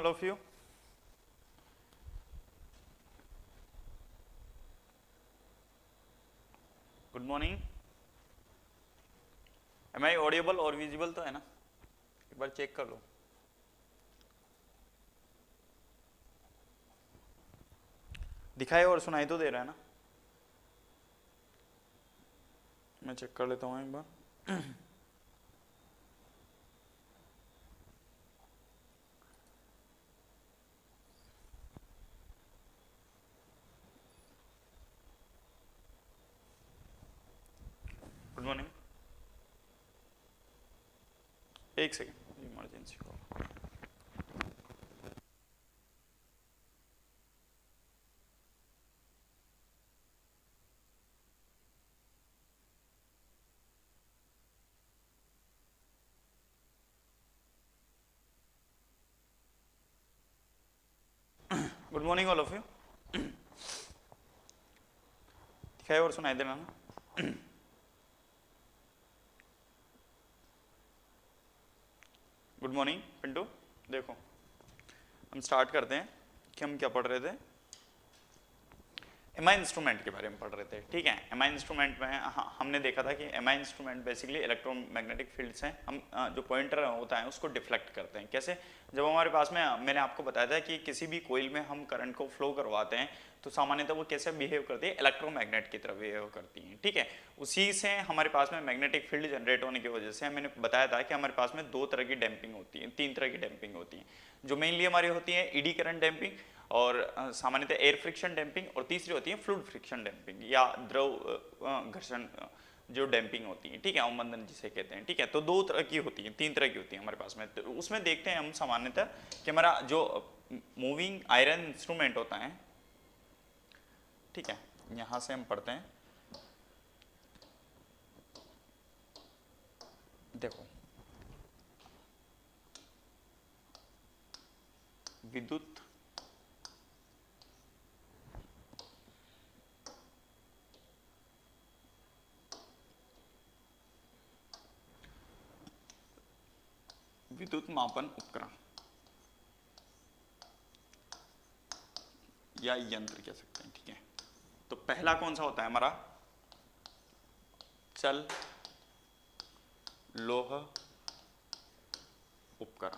all of you. Good morning. Am I audible और visible तो है ना? एक बार चेक कर लो. दिखाई और सुनाई तो दे रहा है ना? मैं चेक कर लेता हूँ एक बार. Good morning. एक second, emergency call. Good morning all of you. दिखाई और सुनाई देना ना? Good morning Pintu. देखो हम स्टार्ट करते हैं कि हम क्या पढ़ रहे थे. एमआई इंस्ट्रूमेंट के बारे में पढ़ रहे थे. ठीक है, एमआई इंस्ट्रूमेंट में हमने देखा था कि MI instrument basically electromagnetic fields हैं. हम जो पॉइंटर होता है उसको डिफ्लेक्ट करते हैं. कैसे? जब हमारे पास में, मैंने आपको बताया था कि किसी भी कोइल में हम करंट को फ्लो करवाते हैं तो सामान्यतः वो कैसे बिहेव करती है? इलेक्ट्रोमैग्नेट की तरह बिहेव करती हैं. ठीक है, उसी से हमारे पास में मैग्नेटिक फील्ड जनरेट होने की वजह से मैंने बताया था कि हमारे पास में दो तरह की डैम्पिंग होती है, तीन तरह की डैम्पिंग होती है. जो मेनली हमारी होती है ईडी करंट डैम्पिंग, और सामान्यतः एयर फ्रिक्शन डैम्पिंग, और तीसरी होती है फ्लूइड फ्रिक्शन डैम्पिंग या द्रव घर्षण जो डैम्पिंग होती है. ठीक है, अवमंदन जिसे कहते हैं. ठीक है, तो दो तरह की होती है, तीन तरह की होती है हमारे पास में. तो उसमें देखते हैं हम सामान्यतः कि हमारा जो मूविंग आयरन इंस्ट्रूमेंट होता है. ठीक है, यहां से हम पढ़ते हैं. देखो, विद्युत विद्युत मापन उपकरण या यंत्र कह सकते हैं. ठीक है, तो पहला कौन सा होता है हमारा? चल लोह उपकरण.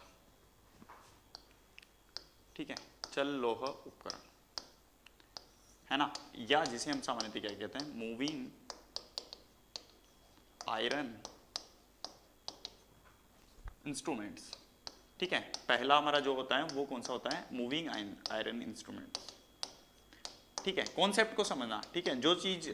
ठीक है, चल लोह उपकरण है ना, या जिसे हम सामान्यतः क्या कहते हैं? Moving iron instruments. ठीक है, पहला हमारा जो होता है वो कौन सा होता है? Moving iron instruments. ठीक है, कॉन्सेप्ट को समझना. ठीक है, जो चीज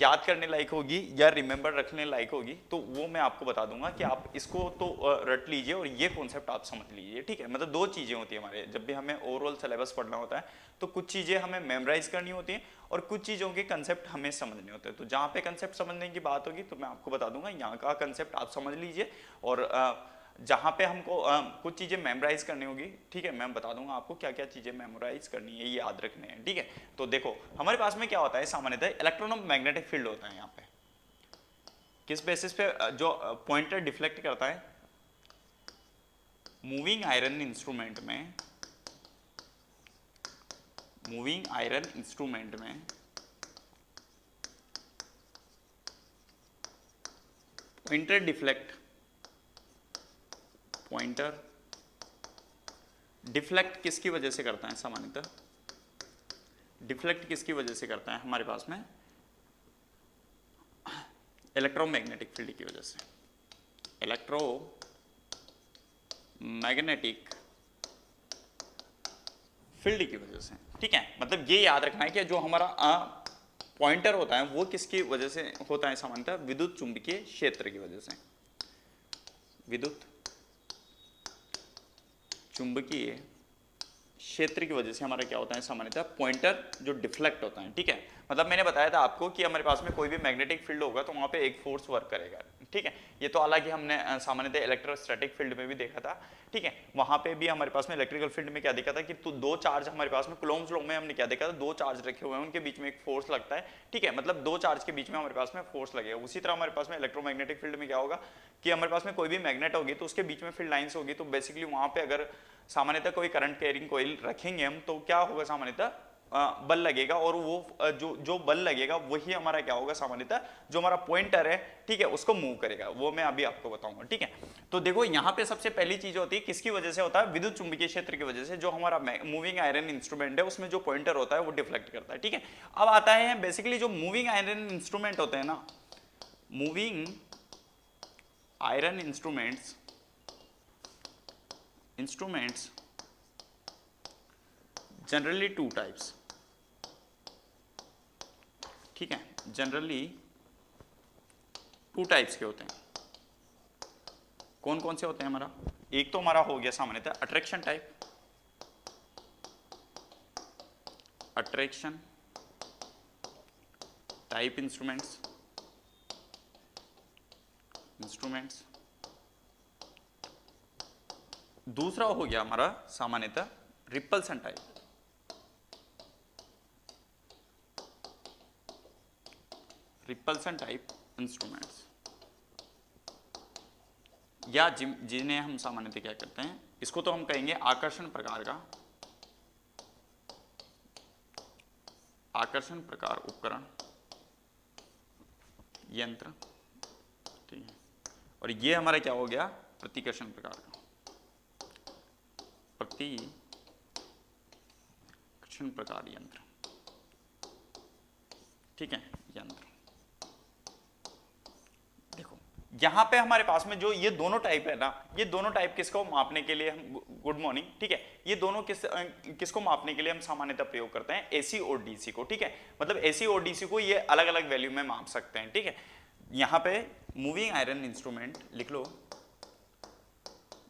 याद करने लायक होगी या रिमेंबर रखने लायक होगी तो वो मैं आपको बता दूंगा कि आप इसको तो रट लीजिए और ये कॉन्सेप्ट आप समझ लीजिए. ठीक है, मतलब दो चीजें होती है हमारे, जब भी हमें ओवरऑल सिलेबस पढ़ना होता है तो कुछ चीजें हमें मेमोराइज करनी होती हैं और कुछ चीजों के कंसेप्ट हमें समझने होते हैं. तो जहाँ पे कंसेप्ट समझने की बात होगी तो मैं आपको बता दूंगा यहाँ का कंसेप्ट आप समझ लीजिए, और जहाँ पे हमको कुछ चीज़ें मेमोराइज करनी होगी. ठीक है, मैं बता दूंगा आपको क्या क्या चीज़ें मेमोराइज करनी है, ये याद रखने हैं. ठीक है, तो देखो हमारे पास में क्या होता है सामान्यतः इलेक्ट्रोमैग्नेटिक फील्ड होता है. यहाँ पे किस बेसिस पे जो पॉइंटर डिफ्लेक्ट करता है? मूविंग आयरन इंस्ट्रूमेंट में, मूविंग आयरन इंस्ट्रूमेंट में पॉइंटर डिफ्लेक्ट, पॉइंटर डिफ्लेक्ट किसकी वजह से करता है? सामान्यतः डिफ्लेक्ट किसकी वजह से करता है हमारे पास में? इलेक्ट्रोमैग्नेटिक फील्ड की वजह से, इलेक्ट्रोमैग्नेटिक फील्ड की वजह से. ठीक है, मतलब ये याद रखना है कि जो हमारा पॉइंटर होता है वो किसकी वजह से होता है? सामान्यतः विद्युत चुंबकीय क्षेत्र की वजह से. विद्युत चुंबकीय क्षेत्र की वजह से हमारा क्या होता है? सामान्यतः पॉइंटर जो डिफ्लेक्ट होता है. ठीक है, मतलब मैंने बताया था आपको कि हमारे पास में कोई भी मैग्नेटिक फील्ड होगा तो वहाँ पे एक फोर्स वर्क करेगा. ठीक है, ये तो हालांकि हमने सामान्यतः इलेक्ट्रोस्टैटिक फील्ड में भी देखा था. ठीक है, वहाँ पे भी हमारे पास में इलेक्ट्रिकल फील्ड में क्या देखा था कि तो दो चार्ज हमारे पास में कूलॉम्स लॉ में हमने क्या देखा था? दो चार्ज रखे हुए हैं, उनके बीच में एक फोर्स लगता है. ठीक है, मतलब दो चार्ज के बीच में हमारे पास में फोर्स लगेगा. उसी तरह हमारे पास में इलेक्ट्रोमैग्नेटिक फील्ड में क्या होगा कि हमारे पास में कोई भी मैग्नेट होगी तो उसके बीच में फील्ड लाइंस होगी. तो बेसिकली वहाँ पे अगर सामान्यतः कोई करंट कैरिंग कॉइल रखेंगे हम तो क्या होगा, सामान्यतः बल लगेगा और वो जो बल लगेगा वही हमारा क्या होगा, सामान्यतः जो हमारा पॉइंटर है, ठीक है, उसको मूव करेगा। वो मैं अभी आपको बताऊंगा, ठीक है। तो देखो यहाँ पे सबसे पहली चीज होती है, किसकी वजह से होता है, विद्युत चुंबकीय क्षेत्र की वजह से। जो हमारा मूविंग आयरन इंस्ट्रूमेंट है उसमें जो पॉइंटर होता है वो डिफ्लेक्ट करता है, ठीक है। अब आता है बेसिकली जो मूविंग आयरन इंस्ट्रूमेंट होते हैं ना, moving iron instruments generally two types, ठीक है, जनरली टू टाइप्स के होते हैं। कौन कौन से होते हैं हमारा, एक तो हमारा हो गया सामान्यतः attraction type, attraction type instruments, दूसरा हो गया हमारा सामान्यतः रिपल्सन टाइप, इंस्ट्रूमेंट्स, या जिन्हें हम सामान्यतः क्या करते हैं, इसको तो हम कहेंगे आकर्षण प्रकार का, आकर्षण प्रकार उपकरण यंत्र, ठीक है। और ये हमारा क्या हो गया, प्रतिकर्षण प्रकार का, प्रतिकर्षण प्रकार यंत्र, ठीक है, यंत्र। देखो यहां पे हमारे पास में जो ये दोनों टाइप है ना, ये दोनों टाइप किसको मापने के लिए हम, गुड मॉर्निंग, ठीक है, ये दोनों किसको मापने के लिए हम सामान्यतः प्रयोग करते हैं, एसी और डीसी को, ठीक है। मतलब एसी और डीसी को ये अलग अलग वैल्यू में माप सकते हैं, ठीक है। यहां पे मूविंग आयरन इंस्ट्रूमेंट लिख लो,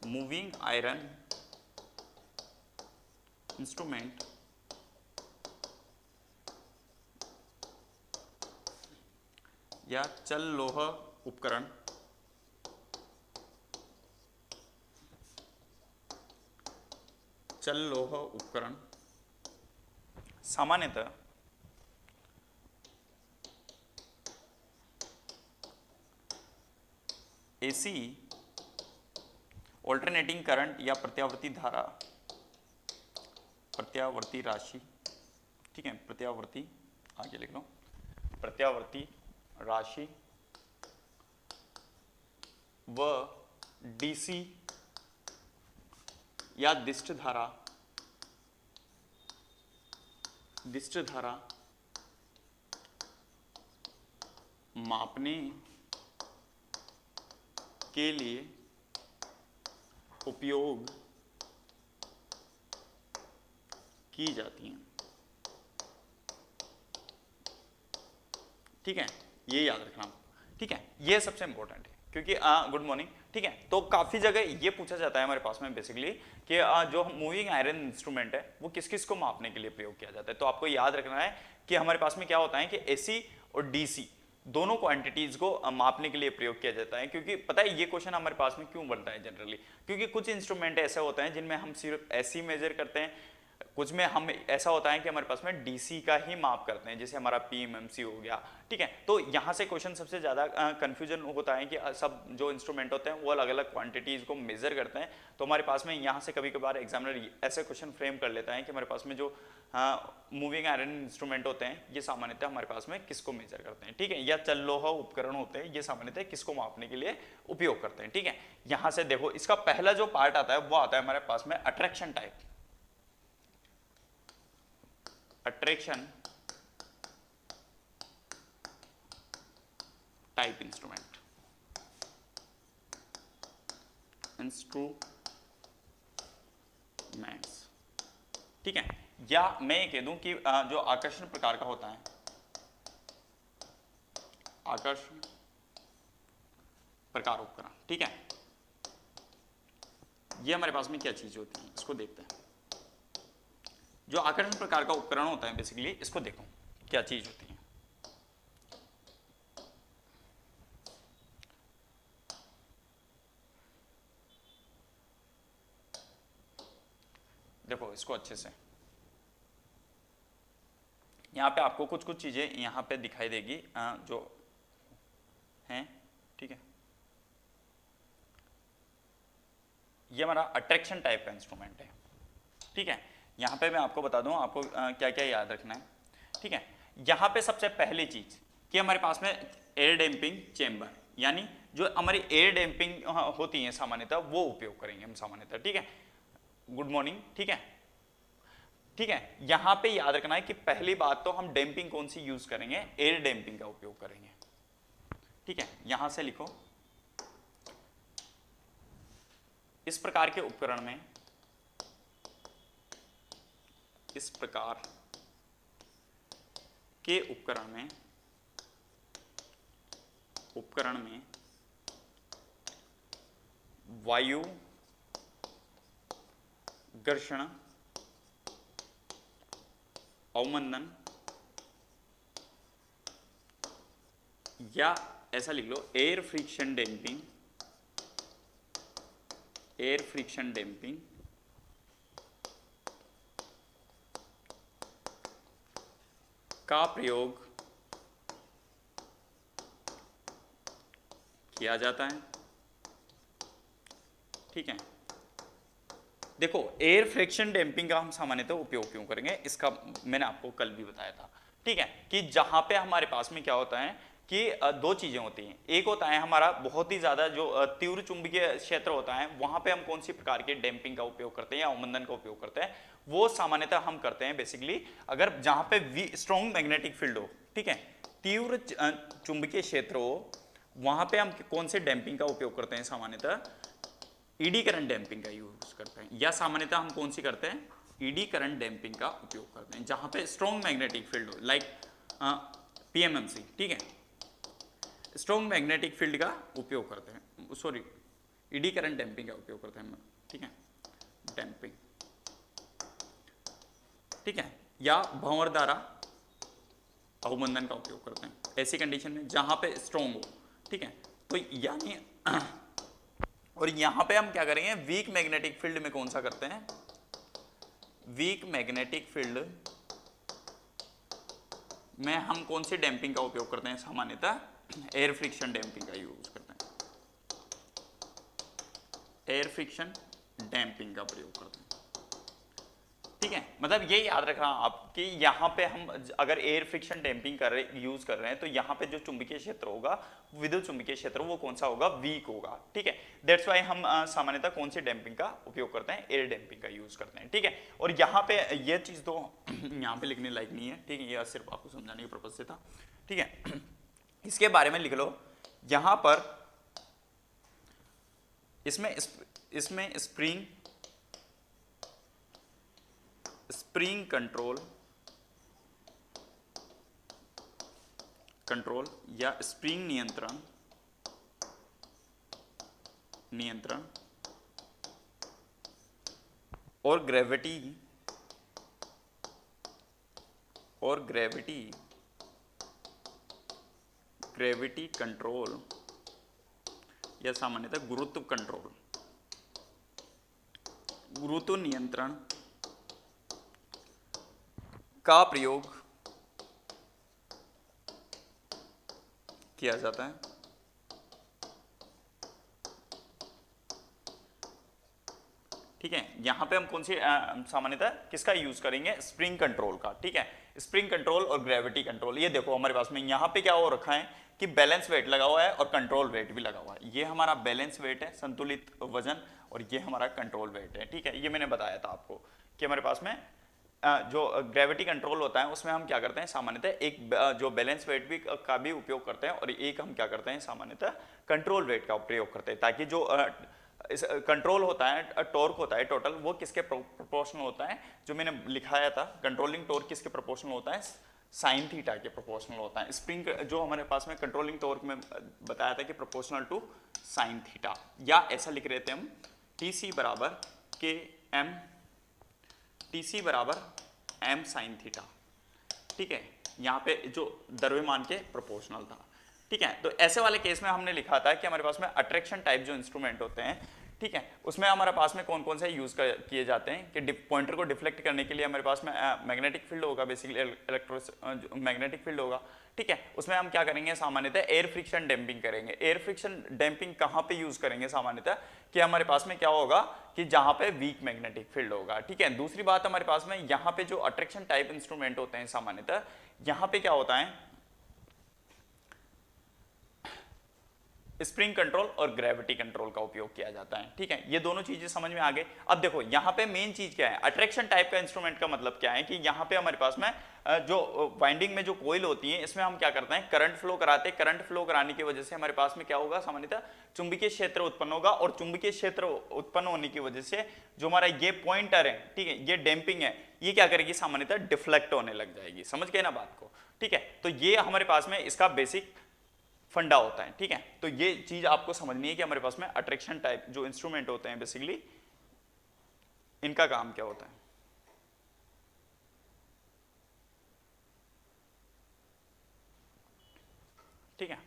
मूविंग आयरन इंस्ट्रूमेंट या चल लोह उपकरण, चल लोह उपकरण सामान्यतः एसी ऑल्टरनेटिंग करंट या प्रत्यावर्ती धारा, प्रत्यावर्ती राशि, ठीक है, प्रत्यावर्ती, आगे लिख लो, प्रत्यावर्ती राशि व डीसी या दिष्ट धारा मापने के लिए उपयोग की जाती हैं, ठीक है, ये याद रखना, ठीक है, ये सबसे इंपॉर्टेंट है क्योंकि गुड मॉर्निंग, ठीक है। तो काफी जगह ये पूछा जाता है हमारे पास में बेसिकली कि जो मूविंग आयरन इंस्ट्रूमेंट है वो किस किस को मापने के लिए प्रयोग किया जाता है। तो आपको याद रखना है कि हमारे पास में क्या होता है कि एसी और डीसी दोनों क्वांटिटीज को मापने के लिए प्रयोग किया जाता है। क्योंकि पता है ये क्वेश्चन हमारे पास में क्यों बनता है जनरली, क्योंकि कुछ इंस्ट्रूमेंट ऐसे होते हैं जिनमें हम सिर्फ एसी मेजर करते हैं, कुछ में हम ऐसा होता है कि हमारे पास में डीसी का ही माप करते हैं, जैसे हमारा पीएमएमसी हो गया, ठीक है। तो यहाँ से क्वेश्चन सबसे ज़्यादा कंफ्यूजन होता है कि सब जो इंस्ट्रूमेंट होते हैं वो अलग अलग क्वांटिटीज़ को मेजर करते हैं। तो हमारे पास में यहाँ से कभी कभार एग्जामिनर ऐसे क्वेश्चन फ्रेम कर लेता है कि हमारे पास में जो मूविंग आयरन इंस्ट्रूमेंट होते हैं ये सामान्यतः हमारे पास में किसको मेजर करते हैं, ठीक है, या चल लोह उपकरण होते हैं ये सामान्यतः किसको मापने के लिए उपयोग करते हैं, ठीक है। यहाँ से देखो इसका पहला जो पार्ट आता है वो आता है हमारे पास में attraction type, attraction type instruments, ठीक है। या मैं ये कह दूं कि जो आकर्षण प्रकार का होता है, आकर्षण प्रकार उपकरण, ठीक है, ये हमारे पास में क्या चीज होती है इसको देखते हैं। जो आकर्षण प्रकार का उपकरण होता है बेसिकली इसको देखो क्या चीज होती है। देखो इसको अच्छे से, यहाँ पे आपको कुछ कुछ चीजें यहाँ पे दिखाई देगी जो हैं, ठीक है। ये हमारा अट्रैक्शन टाइप का इंस्ट्रूमेंट है, ठीक है। यहाँ पे मैं आपको बता दूँ आपको क्या क्या याद रखना है, ठीक है। यहाँ पे सबसे पहली चीज कि हमारे पास में एयर डैम्पिंग चेम्बर, यानी जो हमारी एयर डैम्पिंग होती है सामान्यतः वो उपयोग करेंगे हम सामान्यतः, ठीक है। गुड मॉर्निंग, ठीक है, ठीक है। यहाँ पे याद रखना है कि पहली बात तो हम डैम्पिंग कौन सी यूज करेंगे, एयर डैम्पिंग का उपयोग करेंगे, ठीक है। यहां से लिखो, इस प्रकार के उपकरण में, इस प्रकार के उपकरण में वायु घर्षण अवमंदन, या ऐसा लिख लो air friction damping, air friction damping का प्रयोग किया जाता है, ठीक है। देखो एयर फ्रिक्शन डैम्पिंग का हम सामान्यतः उपयोग क्यों करेंगे, इसका मैंने आपको कल भी बताया था, ठीक है। कि जहां पे हमारे पास में क्या होता है कि दो चीजें होती हैं, एक होता है हमारा बहुत ही ज्यादा जो तीव्र चुंबकीय क्षेत्र होता है, वहां पे हम कौन सी प्रकार के डैम्पिंग का उपयोग करते हैं या अवमंदन का उपयोग करते हैं, वो सामान्यतः हम करते हैं बेसिकली अगर जहां पे स्ट्रॉन्ग मैग्नेटिक फील्ड हो, ठीक है, तीव्र चुंबकीय क्षेत्र हो, वहां पे हम कौन से डैम्पिंग का उपयोग करते हैं, सामान्यतः ईडी करंट डैम्पिंग का यूज करते हैं, या सामान्यतः हम कौन सी करते हैं, ईडी करंट डैम्पिंग का उपयोग करते हैं जहां पे स्ट्रॉन्ग मैग्नेटिक फील्ड हो, लाइक पीएमएमसी, ठीक है, स्ट्रॉन्ग मैग्नेटिक फील्ड का उपयोग करते हैं, सॉरी ईडी करंट डैम्पिंग का उपयोग करते हैं, ठीक है, डैम्पिंग, ठीक है, या भंवर द्वारा अवमंदन का उपयोग करते हैं ऐसी कंडीशन में जहां पे स्ट्रॉन्ग हो, ठीक है। तो यानी और यहां पे हम क्या करेंगे, वीक मैग्नेटिक फील्ड में कौन सा करते हैं, वीक मैग्नेटिक फील्ड में हम कौन सी डैम्पिंग का उपयोग करते हैं, सामान्यतः एयर फ्रिक्शन डैम्पिंग का यूज करते हैं, एयर फ्रिक्शन डैम्पिंग का प्रयोग करते हैं, ठीक है। मतलब ये याद रखना आप कि यहाँ पे हम अगर एयर फ्रिक्शन डैम्पिंग यूज कर रहे हैं तो यहाँ पे जो चुंबकीय क्षेत्र होगा, विद्युत चुंबकीय क्षेत्र, वो कौन सा होगा, वीक होगा, ठीक है। दैट्स वाई हम सामान्यतः कौन सी डैम्पिंग का उपयोग करते हैं, एयर डैम्पिंग का यूज करते हैं, ठीक है। और यहाँ पे ये चीज तो यहाँ पे लिखने लायक नहीं है, ठीक है, यह सिर्फ आपको समझाने के पर्पज से था, ठीक है। इसके बारे में लिख लो, यहां पर इसमें स्प्रिंग कंट्रोल या स्प्रिंग नियंत्रण और ग्रेविटी कंट्रोल या सामान्यतः गुरुत्व नियंत्रण का प्रयोग किया जाता है, ठीक है। यहां पे हम कौन सी सामान्यतः किसका यूज करेंगे, स्प्रिंग कंट्रोल का, ठीक है, स्प्रिंग कंट्रोल और ग्रेविटी कंट्रोल। ये देखो हमारे पास में यहां पे क्या हो रखा है कि बैलेंस वेट लगा हुआ है और कंट्रोल वेट भी लगा हुआ है, ये हमारा बैलेंस वेट है, संतुलित वजन, और ये हमारा कंट्रोल वेट है, ठीक है। ये मैंने बताया था आपको कि हमारे पास में जो ग्रेविटी कंट्रोल होता है उसमें हम क्या करते हैं, सामान्यतः एक जो बैलेंस वेट भी का भी उपयोग करते हैं, और एक हम क्या करते हैं, सामान्यतः कंट्रोल वेट का प्रयोग करते हैं, ताकि जो कंट्रोल होता है, टॉर्क होता है टोटल, वो किसके प्रोपोर्शनल होता है, जो मैंने लिखाया था, कंट्रोलिंग टॉर्क किसके प्रोपोर्शनल होता है, साइन थीटा के प्रोपोर्शनल होता है। स्प्रिंग जो हमारे पास में कंट्रोलिंग टॉर्क में बताया था कि प्रोपोर्शनल टू साइन थीटा, या ऐसा लिख रहे थे हम टीसी बराबर के एम, टीसी बराबर एम साइन थीटा, ठीक है, यहाँ पे जो द्रव्यमान के प्रोपोर्शनल था, ठीक है। तो ऐसे वाले केस में हमने लिखा था कि हमारे पास में अट्रैक्शन टाइप जो इंस्ट्रूमेंट होते हैं, ठीक है। उसमें हमारे पास में कौन कौन से यूज किए जाते हैं कि पॉइंटर को डिफ्लेक्ट करने के लिए हमारे पास में मैग्नेटिक फील्ड होगा, बेसिकली इलेक्ट्रो मैग्नेटिक फील्ड होगा, ठीक है। उसमें हम क्या करेंगे, सामान्यतः एयर फ्रिक्शन डैम्पिंग करेंगे। एयर फ्रिक्शन डैम्पिंग कहाँ पे यूज करेंगे सामान्यतः, कि हमारे पास में क्या होगा कि जहां पे वीक मैग्नेटिक फील्ड होगा, ठीक है। दूसरी बात हमारे पास में यहाँ पे जो अट्रैक्शन टाइप इंस्ट्रूमेंट होते हैं सामान्यतः, यहाँ पे क्या होता है, स्प्रिंग कंट्रोल और ग्रेविटी कंट्रोल का उपयोग किया जाता है, ठीक है। ये दोनों चीजें समझ में आ गई। अब देखो यहाँ पे मेन चीज क्या है, अट्रैक्शन टाइप का इंस्ट्रूमेंट का मतलब क्या है कि यहाँ पे हमारे पास में जो वाइंडिंग में जो कोयल होती है, इसमें हम क्या करते हैं, करंट फ्लो कराते हैं। करंट फ्लो कराने की वजह से हमारे पास में क्या होगा, सामान्यतः चुंबकीय क्षेत्र उत्पन्न होगा, और चुंबकीय क्षेत्र उत्पन्न होने की वजह से जो हमारा ये पॉइंटर है, ठीक है, ये डैम्पिंग है, ये क्या करेगी, सामान्यतः डिफ्लेक्ट होने लग जाएगी। समझ गए ना बात को, ठीक है। तो ये हमारे पास में इसका बेसिक फंडा होता है, ठीक है। तो ये चीज आपको समझनी है कि हमारे पास में अट्रैक्शन टाइप जो इंस्ट्रूमेंट होते हैं बेसिकली इनका काम क्या होता है। ठीक है,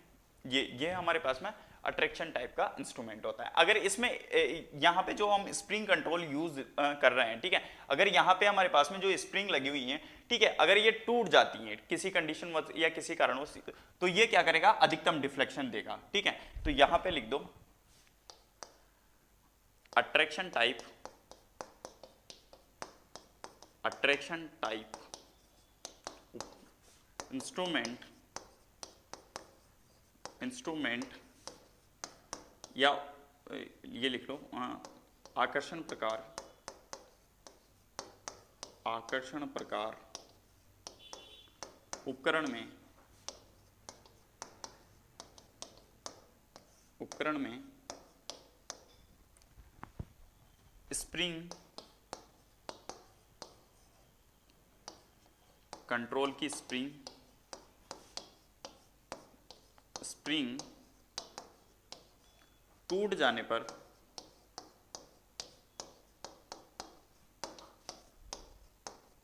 ये हमारे पास में अट्रैक्शन टाइप का इंस्ट्रूमेंट होता है। अगर इसमें यहाँ पे जो हम स्प्रिंग कंट्रोल यूज कर रहे हैं, ठीक है, अगर यहाँ पे हमारे पास में जो स्प्रिंग लगी हुई है, ठीक है, अगर ये टूट जाती है किसी कंडीशन या किसी कारणवश, तो ये क्या करेगा, अधिकतम डिफ्लेक्शन देगा, ठीक है। तो यहाँ पे लिख दो अट्रैक्शन टाइप इंस्ट्रूमेंट या ये लिख लो आकर्षण प्रकार उपकरण में स्प्रिंग कंट्रोल की स्प्रिंग टूट जाने पर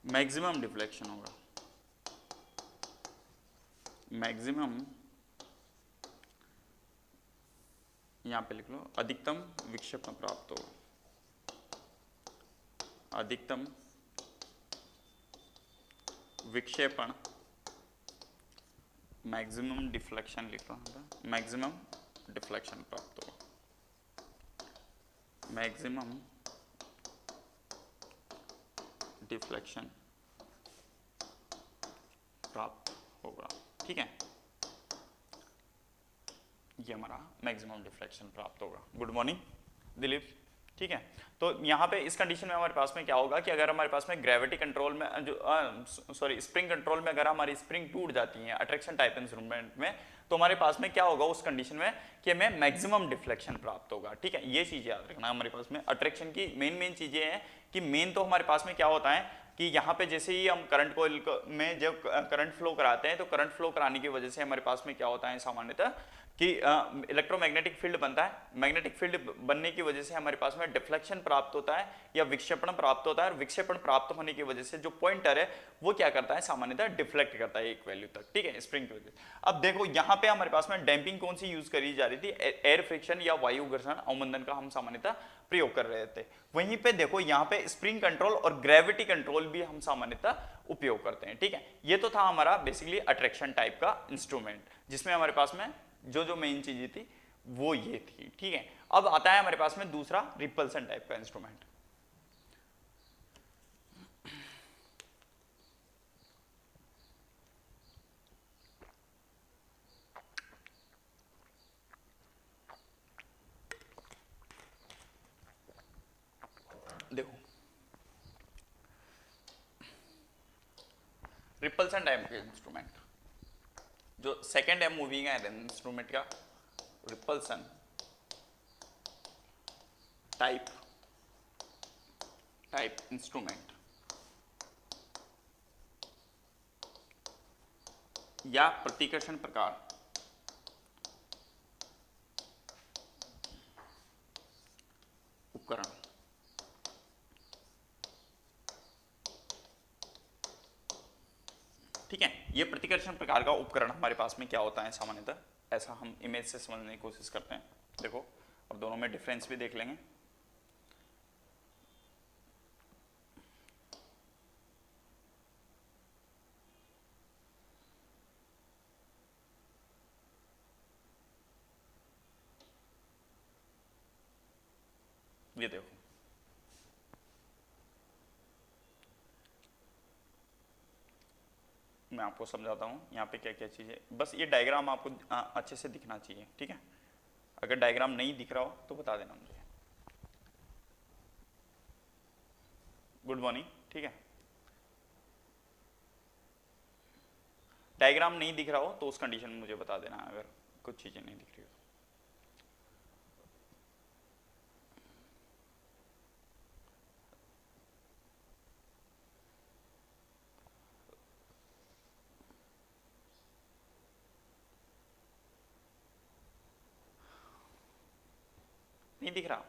मैक्सिमम डिफ्लेक्शन होगा, मैक्सिमम यहां पे लिख लो अधिकतम विक्षेपण प्राप्त होगा, अधिकतम विक्षेपण, मैक्सिमम डिफ्लेक्शन लिख लो, मैक्सिमम डिफ्लेक्शन प्राप्त होगा, मैक्सिमम डिफ्लेक्शन प्राप्त होगा, ठीक है। ये हमारा मैक्सिमम डिफ्लेक्शन प्राप्त होगा। गुड मॉर्निंग दिलीप, ठीक है। तो यहाँ पे इस कंडीशन में हमारे पास में क्या होगा कि अगर हमारे पास में ग्रेविटी कंट्रोल में जो स्प्रिंग कंट्रोल में अगर हमारी स्प्रिंग टूट जाती है अट्रैक्शन टाइप इंस्ट्रूमेंट में, तो हमारे पास में क्या होगा उस कंडीशन में कि हमें मैक्सिमम डिफ्लेक्शन प्राप्त होगा, ठीक है। ये चीजें याद रखना। हमारे पास में अट्रैक्शन की मेन चीजें हैं कि मेन तो हमारे पास में क्या होता है कि यहाँ पे जैसे ही हम करंट कॉइल में जब करंट फ्लो कराते हैं, तो करंट फ्लो कराने की वजह से हमारे पास में क्या होता है सामान्यतः कि इलेक्ट्रोमैग्नेटिक फील्ड बनता है। मैग्नेटिक फील्ड बनने की वजह से हमारे पास में डिफ्लेक्शन प्राप्त होता है या विक्षेपण प्राप्त होता है, और विक्षेपण प्राप्त होने की वजह से जो पॉइंटर है वो क्या करता है, सामान्यतः डिफ्लेक्ट करता है एक वैल्यू तक, ठीक है, स्प्रिंग की वजह से। अब देखो यहाँ पे हमारे पास में डैम्पिंग कौन सी यूज करी जा रही थी, एयर फ्रिक्शन या वायु घर्षण अवमंदन का हम सामान्यतः प्रयोग कर रहे थे। वहीं पे देखो यहाँ पे स्प्रिंग कंट्रोल और ग्रेविटी कंट्रोल भी हम सामान्यतः उपयोग करते हैं, ठीक है। ये तो था हमारा बेसिकली अट्रैक्शन टाइप का इंस्ट्रूमेंट, जिसमें हमारे पास में जो मेन चीजें थी वो ये थी, ठीक है। अब आता है हमारे पास में दूसरा रिपल्सन टाइप का इंस्ट्रूमेंट। देखो रिपल्सन टाइप के इंस्ट्रूमेंट, जो सेकेंड है मूविंग आयरन इंस्ट्रूमेंट का रिपल्सन टाइप इंस्ट्रूमेंट या प्रतिकर्षण प्रकार उपकरण, ठीक है। ये प्रतिकर्षण प्रकार का उपकरण हमारे पास में क्या होता है सामान्यतः, ऐसा हम इमेज से समझने की कोशिश करते हैं। देखो अब दोनों में डिफरेंस भी देख लेंगे। ये देखो, मैं आपको समझाता हूँ यहाँ पे क्या क्या चीज़ें, बस ये डायग्राम आपको अच्छे से दिखना चाहिए, ठीक है। अगर डायग्राम नहीं दिख रहा हो तो बता देना मुझे। गुड मॉर्निंग, ठीक है। डायग्राम नहीं दिख रहा हो तो उस कंडीशन में मुझे बता देना अगर कुछ चीज़ें नहीं दिख रही हो। नहीं दिख रहा?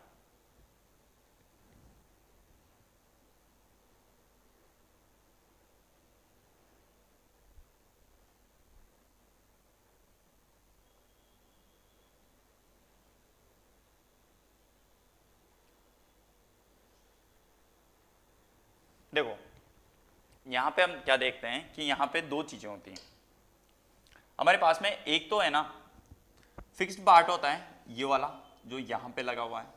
देखो यहाँ पे हम क्या देखते हैं कि यहाँ पे दो चीज़ें होती हैं हमारे पास में। एक तो है ना फिक्स्ड पार्ट होता है ये वाला जो यहाँ पे लगा हुआ है,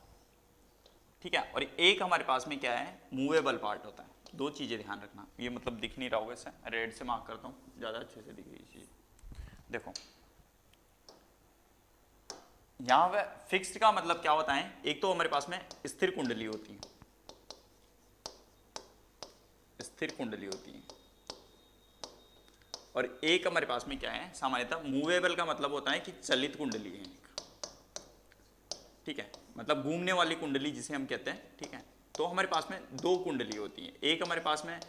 ठीक है, और एक हमारे पास में क्या है मूवेबल पार्ट होता है। दो चीज़ें ध्यान रखना, ये मतलब दिख नहीं रहा होगा, इसे रेड से मार्क करता हूँ, ज़्यादा अच्छे से दिख रही चीज़। देखो यहाँ पे फिक्स्ड का मतलब क्या होता है, एक तो हमारे पास में स्थिर कुंडली होती है, स्थिर कुंडली होती है, और एक हमारे पास में क्या है सामान्यतः मूवेबल का मतलब होता है कि चलित कुंडली है, ठीक है, मतलब घूमने वाली कुंडली जिसे हम कहते हैं, ठीक है। तो हमारे पास में दो कुंडली होती हैं, एक हमारे पास में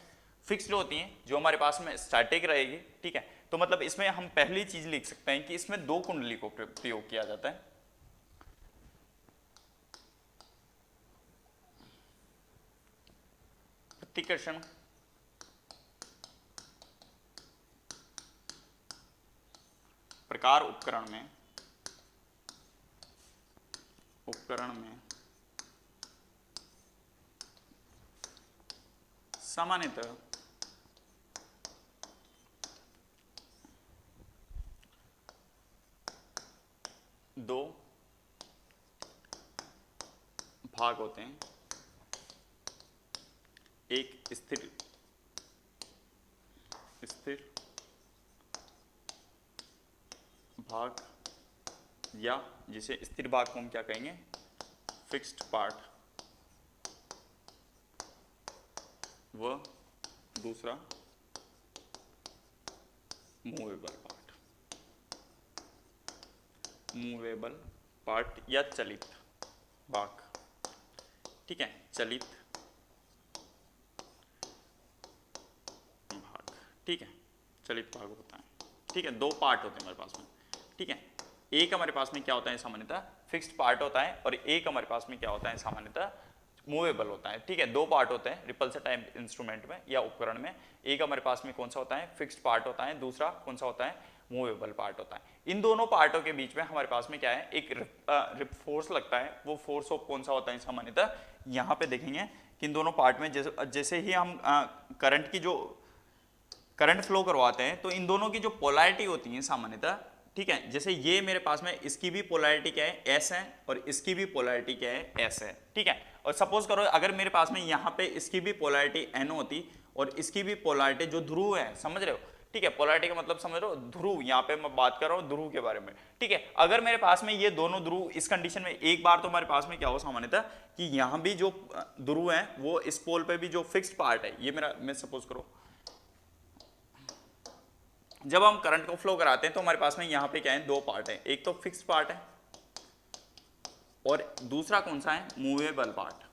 फिक्स्ड होती हैं जो हमारे पास में स्टैटिक रहेगी, ठीक है। तो मतलब इसमें हम पहली चीज लिख सकते हैं कि इसमें दो कुंडली को प्रयोग किया जाता है। प्रतिकर्षण प्रकार उपकरण में सामान्यतः दो भाग होते हैं, एक स्थिर भाग, या जिसे स्थिर भाग को हम क्या कहेंगे फिक्स्ड पार्ट, व दूसरा मूवेबल पार्ट या चलित भाग, ठीक है, चलित भाग, ठीक है, चलित भाग होता है, ठीक है। दो पार्ट होते हैं हमारे पास में, ठीक है। एक हमारे पास में क्या होता है सामान्यतः फिक्स्ड पार्ट होता है, और एक हमारे पास में क्या होता है सामान्यतः मूवेबल होता है, ठीक है। दो पार्ट होते हैं रिपल्सर टाइप इंस्ट्रूमेंट में या उपकरण में। एक हमारे पास में कौन सा होता है फिक्स्ड पार्ट होता है, दूसरा कौन सा होता है मूवेबल पार्ट होता है। इन दोनों पार्टों के बीच में हमारे पास में क्या है एक फोर्स लगता है, वो फोर्स ऑफ कौन सा होता है सामान्यतः यहाँ पे देखेंगे कि इन दोनों पार्ट में जैसे ही हम करंट की जो करंट फ्लो करवाते हैं तो इन दोनों की जो पोलैरिटी होती है सामान्यतः, ठीक है, जैसे ये मेरे पास में इसकी भी पोलैरिटी क्या है एस है और इसकी भी पोलैरिटी क्या है एस है, ठीक है। और सपोज करो अगर मेरे पास में यहाँ पे इसकी भी पोलैरिटी एन होती और इसकी भी पोलैरिटी जो ध्रुव है, समझ रहे हो, ठीक है, पोलैरिटी का मतलब समझ रहे हो, ध्रुव, यहाँ पे मैं बात कर रहा हूँ ध्रुव के बारे में, ठीक है। अगर मेरे पास में ये दोनों ध्रुव इस कंडीशन में, एक बार तो हमारे पास में क्या हो सामान्यतः कि यहाँ भी जो ध्रुव है वो इस पोल पे भी जो फिक्स्ड पार्ट है, ये मेरा, मैं सपोज करो जब हम करंट को फ्लो कराते हैं तो हमारे पास में यहाँ पे क्या है दो पार्ट है, एक तो फिक्स्ड पार्ट है और दूसरा कौन सा है मूवेबल पार्ट,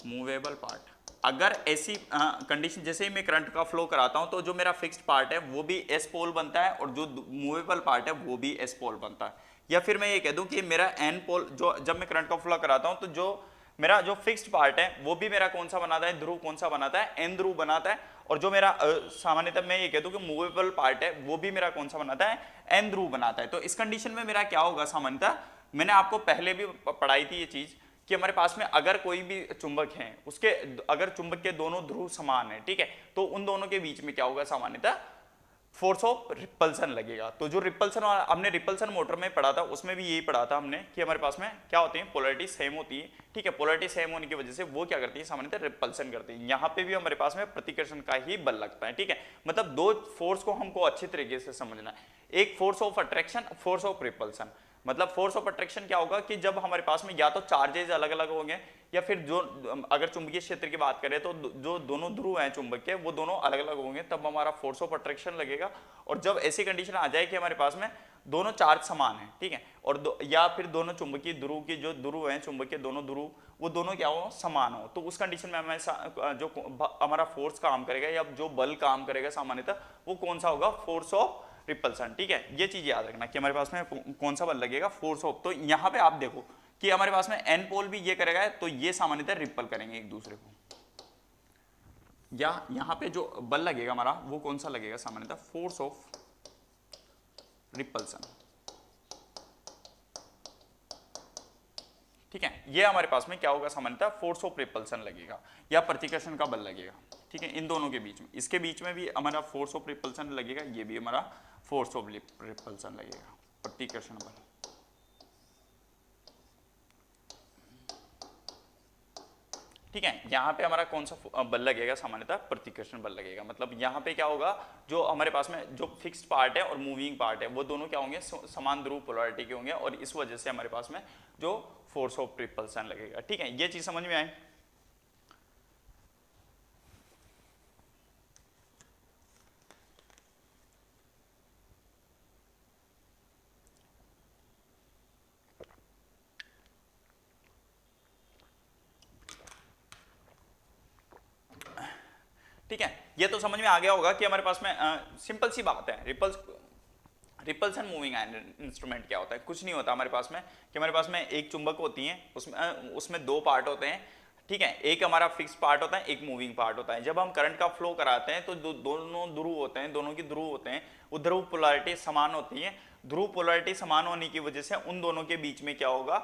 मूवेबल पार्ट। अगर ऐसी कंडीशन जैसे ही मैं करंट का फ्लो कराता हूं तो जो मेरा फिक्स्ड पार्ट है वो भी एस पोल बनता है और जो मूवेबल पार्ट है वो भी एस पोल बनता है। या फिर मैं ये कह दूं कि मेरा एन पोल, जो जब मैं करंट का फ्लो कराता हूं तो जो मेरा जो फिक्स्ड पार्ट है वो भी मेरा कौन सा बनाता है ध्रुव, कौन सा बनाता है एन ध्रुव बनाता है, और जो मेरा सामान्यतः मैं ये कह दूं कि मूवेबल पार्ट है वो भी मेरा कौन सा बनाता है एन ध्रुव बनाता है। तो इस कंडीशन में मेरा क्या होगा सामान्यतः, मैंने आपको पहले भी पढ़ाई थी ये चीज कि हमारे पास में अगर कोई भी चुंबक है उसके अगर चुंबक के दोनों ध्रुव समान है, ठीक है, तो उन दोनों के बीच में क्या होगा सामान्यतः फोर्स ऑफ रिपल्सन लगेगा। तो जो रिपल्सन वाला हमने रिपल्सन मोटर में पढ़ा था उसमें भी यही पढ़ा था हमने कि हमारे पास में क्या होती है, पोलैरिटी सेम होती है, ठीक है। पोलैरिटी सेम होने की वजह से वो क्या करती है, सामान्यतः रिपल्सन करती है। यहाँ पे भी हमारे पास में प्रतिकर्षण का ही बल लगता है, ठीक है। मतलब दो फोर्स को हमको अच्छी तरीके से समझना है, एक force of attraction, force of repulsion. मतलब फोर्स ऑफ अट्रैक्शन क्या होगा कि जब हमारे पास में या तो चार्जेज अलग अलग होंगे या फिर जो अगर चुंबकीय क्षेत्र की बात करें तो जो दोनों ध्रुव हैं चुंबक के वो दोनों अलग अलग होंगे, तब हमारा फोर्स ऑफ अट्रैक्शन लगेगा। और जब ऐसी कंडीशन आ जाए कि हमारे पास में दोनों चार्ज समान है, ठीक है, और या फिर दोनों चुंबकीय ध्रुव की जो ध्रुव हैं चुंबक के दोनों ध्रुव वो दोनों क्या हो, समान हो, तो उस कंडीशन में हमें जो हमारा फोर्स काम करेगा या जो बल काम करेगा सामान्यतः वो कौन सा होगा, फोर्स ऑफ रिपल्सन, ठीक है। ये चीज याद रखना कि हमारे पास में कौन सा बल लगेगा, फोर्स ऑफ। तो यहाँ पे आप देखो कि हमारे पास में एन पोल भी ये करेगा तो ये सामान्यतः रिपल करेंगे एक दूसरे को, या यहाँ पे जो बल लगेगा हमारा वो कौन सा लगेगा, सामान्यतः फोर्स ऑफ रिपल्सन, ठीक है। ये हमारे पास में क्या होगा, सामान्यतः फोर्स ऑफ रिपल्सन लगेगा या प्रतिकर्षण का बल लगेगा, ठीक है। इन दोनों के बीच में, इसके बीच में भी हमारा फोर्स ऑफ रिपल्सन लगेगा, ये भी हमारा फोर्स ऑफ रिपल्सन लगेगा, प्रतिकर्षण बल, ठीक है। यहाँ पे हमारा कौन सा बल लगेगा, सामान्यतः प्रतिकर्षण बल लगेगा। मतलब यहाँ पे क्या होगा, जो हमारे पास में जो फिक्स्ड पार्ट है और मूविंग पार्ट है वो दोनों क्या होंगे, समान ध्रुव पोलैरिटी के होंगे, और इस वजह से हमारे पास में जो फोर्स ऑफ रिपल्सन लगेगा, ठीक है। ये चीज समझ में आए। ठीक है, ये तो समझ में आ गया होगा कि हमारे पास में सिंपल सी बात है, रिपल्सन मूविंग आयरन इंस्ट्रूमेंट क्या होता है, कुछ नहीं होता हमारे पास में कि हमारे पास में एक चुंबक होती है, उसमें दो पार्ट होते हैं, ठीक है। एक हमारा फिक्स पार्ट होता है, एक मूविंग पार्ट होता है। जब हम करंट का फ्लो कराते हैं तो दोनों ध्रुव होते हैं, दोनों की ध्रुव होते हैं, वो ध्रुव पोलैरिटी समान होती है। ध्रुव पोलैरिटी समान होने की वजह से उन दोनों के बीच में क्या होगा,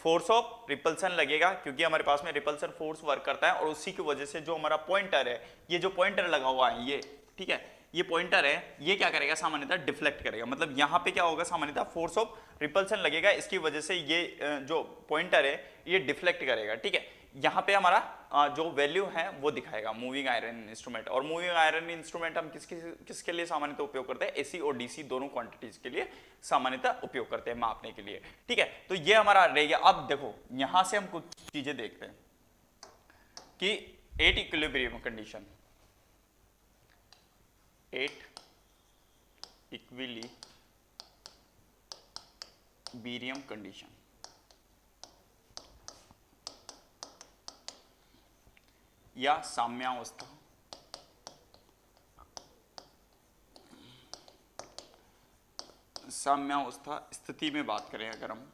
फोर्स ऑफ रिपल्सन लगेगा, क्योंकि हमारे पास में रिपल्सन फोर्स वर्क करता है, और उसी की वजह से जो हमारा पॉइंटर है, ये जो पॉइंटर लगा हुआ है ये, ठीक है, ये पॉइंटर है, ये क्या करेगा, सामान्यतः डिफ्लेक्ट करेगा। मतलब यहाँ पे क्या होगा, सामान्यतः फोर्स ऑफ रिपल्सन लगेगा, इसकी वजह से ये जो पॉइंटर है ये डिफ्लेक्ट करेगा, ठीक है। यहाँ पे हमारा जो वैल्यू है वो दिखाएगा मूविंग आयरन इंस्ट्रूमेंट। और मूविंग आयरन इंस्ट्रूमेंट हम किसके लिए सामान्यतः उपयोग करते हैं, एसी और डीसी दोनों क्वांटिटीज के लिए सामान्यतः उपयोग करते हैं मापने के लिए, ठीक है। तो ये हमारा रह गया। अब देखो यहां से हम कुछ चीजें देखते हैं कि at equilibrium condition, at equilibrium condition या साम्यावस्था, साम्यावस्था स्थिति में बात करें अगर हम,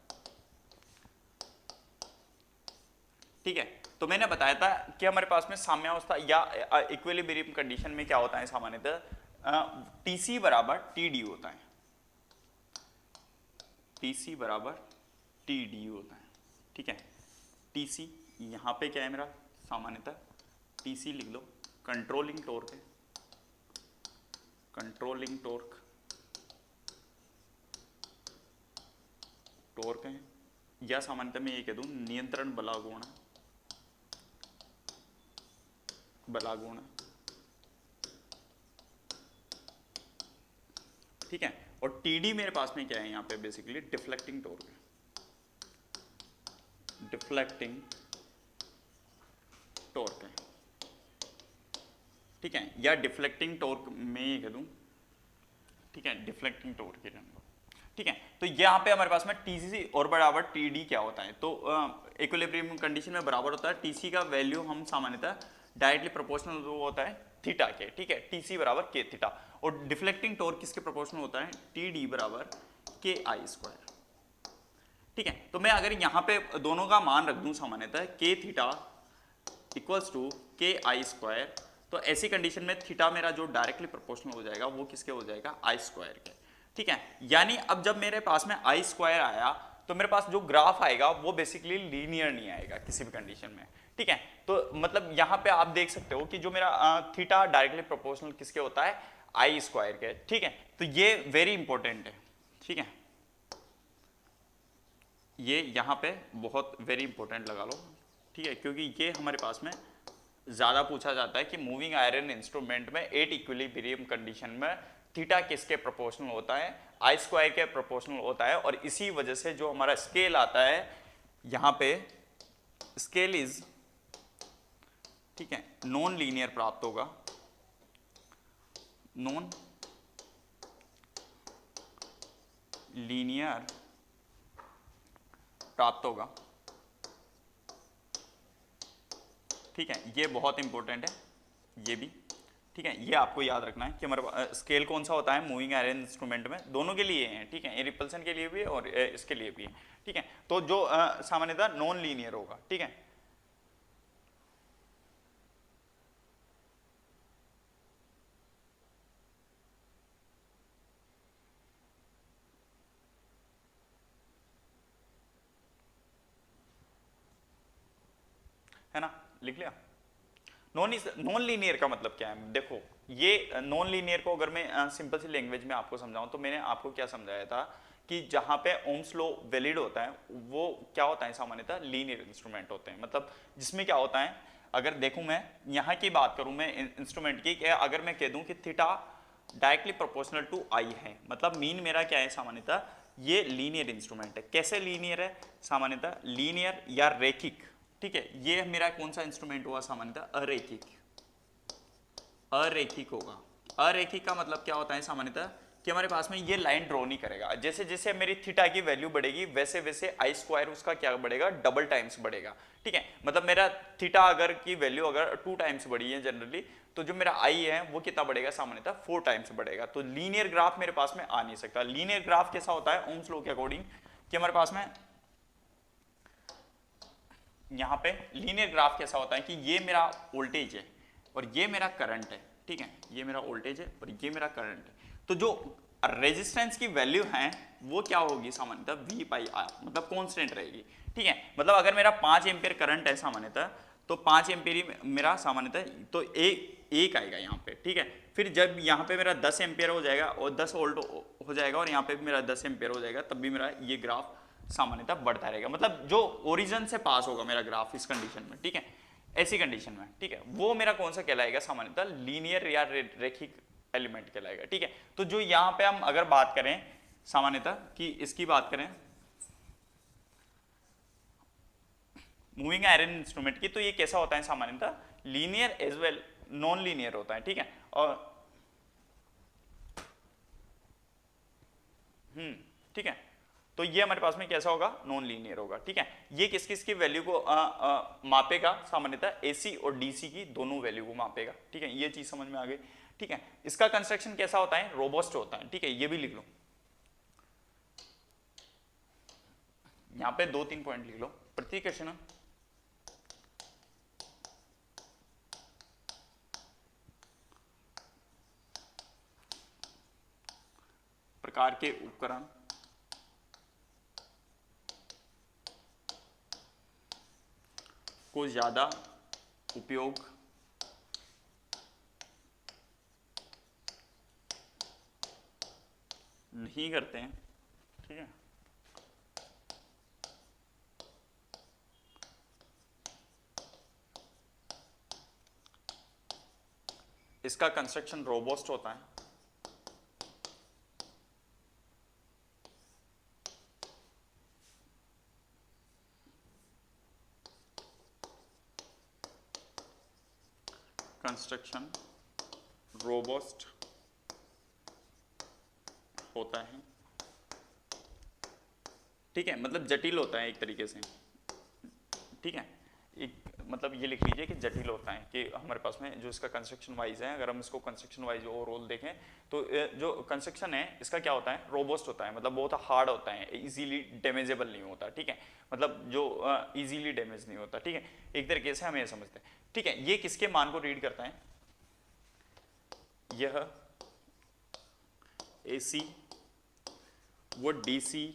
ठीक है। तो मैंने बताया था कि हमारे पास में साम्यावस्था या इक्विलिब्रियम कंडीशन में क्या होता है, सामान्यतः टीसी बराबर टीडी होता है, टीसी बराबर टीडी होता है, ठीक है। टीसी यहां पे क्या है मेरा, सामान्यतः टीसी लिख लो, कंट्रोलिंग टॉर्क है, कंट्रोलिंग टॉर्क टॉर्क है, या सामान्यतः मैं ये कह दूं नियंत्रण बलागुण, बलागुण, ठीक है। और टीडी मेरे पास में क्या है, यहाँ पे बेसिकली डिफ्लेक्टिंग टॉर्क है, डिफ्लेक्टिंग टॉर्क है, ठीक है, या डिफ्लेक्टिंग टॉर्क में ये कह दूं, ठीक है, डिफ्लेक्टिंग टॉर्क के नाम, ठीक है। तो यहाँ पे हमारे पास में टीसी और बराबर टीडी क्या होता है, तो इक्विलिब्रियम कंडीशन में बराबर होता है, टीसी का वैल्यू हम सामान्यतः डायरेक्टली प्रोपोर्शनल होता है थीटा के, ठीक है, टीसी बराबर के थीटा, और डिफ्लेक्टिंग टॉर्क किसके प्रोपोर्शनल होता है, टीडी बराबर के आई स्क्वायर, ठीक है। तो मैं अगर यहाँ पे दोनों का मान रख दूं सामान्यतः के थीटा इक्वल्स टू के आई स्क्वायर, तो ऐसी कंडीशन में थीटा मेरा जो डायरेक्टली प्रोपोर्शनल हो जाएगा वो किसके हो जाएगा, आई स्क्वायर के, ठीक है। यानी अब जब मेरे पास में आई स्क्वायर आया तो मेरे पास जो ग्राफ आएगा वो बेसिकली लीनियर नहीं आएगा किसी भी कंडीशन में, ठीक है। तो मतलब यहाँ पे आप देख सकते हो कि जो मेरा थीटा डायरेक्टली प्रोपोर्शनल किसके होता है, आई स्क्वायर के, ठीक है। तो ये वेरी इंपॉर्टेंट है, ठीक है, ये यहाँ पे बहुत वेरी इंपॉर्टेंट लगा लो, ठीक है, क्योंकि ये हमारे पास में ज़्यादा पूछा जाता है कि मूविंग आयरन इंस्ट्रूमेंट में 8 इक्विलिब्रियम कंडीशन में थीटा किसके प्रोपोर्शनल होता है, आई स्क्वायर के प्रोपोर्शनल होता है। और इसी वजह से जो हमारा स्केल आता है यहाँ पे, स्केल इज, ठीक है, नॉन लीनियर प्राप्त होगा, नॉन लीनियर प्राप्त होगा, ठीक है, ये बहुत इंपॉर्टेंट है, ये भी, ठीक है, ये आपको याद रखना है कि हमारे स्केल कौन सा होता है मूविंग आयरन इंस्ट्रूमेंट में, दोनों के लिए है, ठीक है, रिपल्सन के लिए भी है और इसके लिए भी है, ठीक है। तो जो सामान्यतः नॉन लीनियर होगा, ठीक है, है ना, लिख लिया। नॉन लीनियर का मतलब क्या है, देखो ये नॉन लीनियर को अगर मैं सिंपल सी लैंग्वेज में आपको समझाऊं तो मैंने आपको क्या समझाया था कि जहां पे ओम्स लॉ वैलिड होता है वो क्या होता है, सामान्यतः लीनियर इंस्ट्रूमेंट होते हैं। मतलब जिसमें क्या होता है, अगर देखूं मैं यहाँ की बात करूं मैं इंस्ट्रूमेंट की, अगर मैं कह दूं कि थीटा डायरेक्टली प्रोपोर्शनल टू आई है, मतलब मीन मेरा क्या है, सामान्यतः ये लीनियर इंस्ट्रूमेंट है। कैसे लीनियर है, सामान्यतः लीनियर या रेखिक, ठीक है, ये मेरा कौन सा इंस्ट्रूमेंट हुआ, सामान्यतः अरेखिक, अरेखिक होगा। अरेखिक का मतलब क्या होता है सामान्यतः कि हमारे पास में ये लाइन ड्रॉ नहीं करेगा, जैसे जैसे मेरी थीटा की वैल्यू बढ़ेगी वैसे वैसे आई स्क्वायर उसका क्या बढ़ेगा, डबल टाइम्स बढ़ेगा, ठीक है। मतलब मेरा थीटा अगर की वैल्यू अगर 2 टाइम्स बढ़ी है जनरली, तो जो मेरा आई है वो कितना बढ़ेगा, सामान्यतः 4 टाइम्स बढ़ेगा। तो लीनियर ग्राफ मेरे पास में आ नहीं सकता। लीनियर ग्राफ कैसा होता है ओम्स लॉ के अकॉर्डिंग, कि हमारे पास में यहाँ पे लीनियर ग्राफ कैसा होता है कि ये मेरा वोल्टेज है और ये मेरा करंट है, ठीक है, ये मेरा वोल्टेज है और ये मेरा करंट है। तो जो रेजिस्टेंस की वैल्यू है वो क्या होगी, सामान्यतः वी पाई आर, मतलब कांस्टेंट रहेगी, ठीक है। मतलब अगर मेरा 5 एम्पियर करंट है सामान्यतः, तो 5 एम्पियर ही मेरा सामान्यतः तो एक आएगा यहाँ पे, ठीक है। फिर जब यहाँ पे मेरा 10 एम्पियर हो जाएगा और 10 वोल्ट हो जाएगा और यहाँ पे भी मेरा 10 एम्पियर हो जाएगा, तब भी मेरा ये ग्राफ सामान्यतः बढ़ता रहेगा। मतलब जो ओरिजिन से पास होगा मेरा ग्राफ इस कंडीशन में, ठीक है, ऐसी कंडीशन में, ठीक है, वो मेरा कौन सा कहलाएगा, सामान्यतः लीनियर या रेखिक एलिमेंट कहलाएगा, ठीक है। तो जो यहाँ पे हम अगर बात करें सामान्यतः कि इसकी बात करें मूविंग आयरन इंस्ट्रूमेंट की, तो ये कैसा होता है सामान्यतः linear as well non linear होता है, ठीक है। और ठीक है, तो ये हमारे पास में कैसा होगा, नॉन लीनियर होगा, ठीक है। ये किस किस की वैल्यू को मापेगा, सामान्यतः एसी और डीसी की दोनों वैल्यू को मापेगा, ठीक है, ये चीज समझ में आ गई, ठीक है। इसका कंस्ट्रक्शन कैसा होता है, रोबस्ट होता है, ठीक है, ये भी लिख लो, यहां पे 2-3 पॉइंट लिख लो। प्रतिकर्षण प्रकार के उपकरण को ज्यादा उपयोग नहीं करते हैं, ठीक है। इसका कंस्ट्रक्शन रोबस्ट होता है, कंस्ट्रक्शन रोबस्ट होता है, ठीक है, मतलब जटिल होता है एक तरीके से, ठीक है। एक मतलब ये लिख लीजिए कि जटिल होता है, कि हमारे पास में जो इसका कंस्ट्रक्शन वाइज है, अगर हम इसको कंस्ट्रक्शन वाइज ओवरऑल देखें तो जो कंस्ट्रक्शन है इसका क्या होता है, रोबस्ट होता है, मतलब बहुत हार्ड होता है, इजीली डैमेजेबल नहीं होता, ठीक है, मतलब जो इजीली डैमेज नहीं होता, ठीक है, एक तरीके से हम ये समझते हैं, ठीक है। ये किसके मान को रीड करता है, यह एसी वो डीसी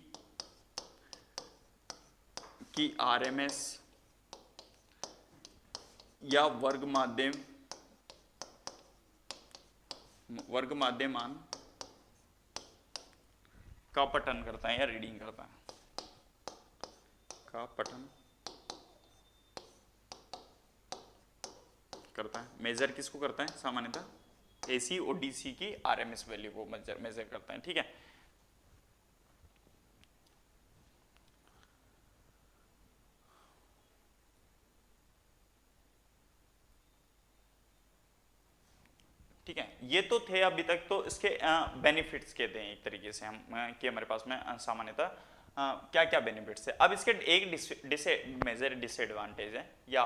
की आरएमएस या वर्ग माध्यम वर्ग माध्यमान का पठन करता है या रीडिंग करता है, का पठन करता है। मेजर किसको करता है सामान्यतः, एसी और डीसी की आरएमएस वैल्यू को मेजर करता है, ठीक है। ठीक है, ये तो थे अभी तक, तो इसके बेनिफिट्स कहते हैं एक तरीके से हम कि हमारे पास में सामान्यतः क्या क्या बेनिफिट्स है। अब इसके एक मेजर डिसएडवांटेज है या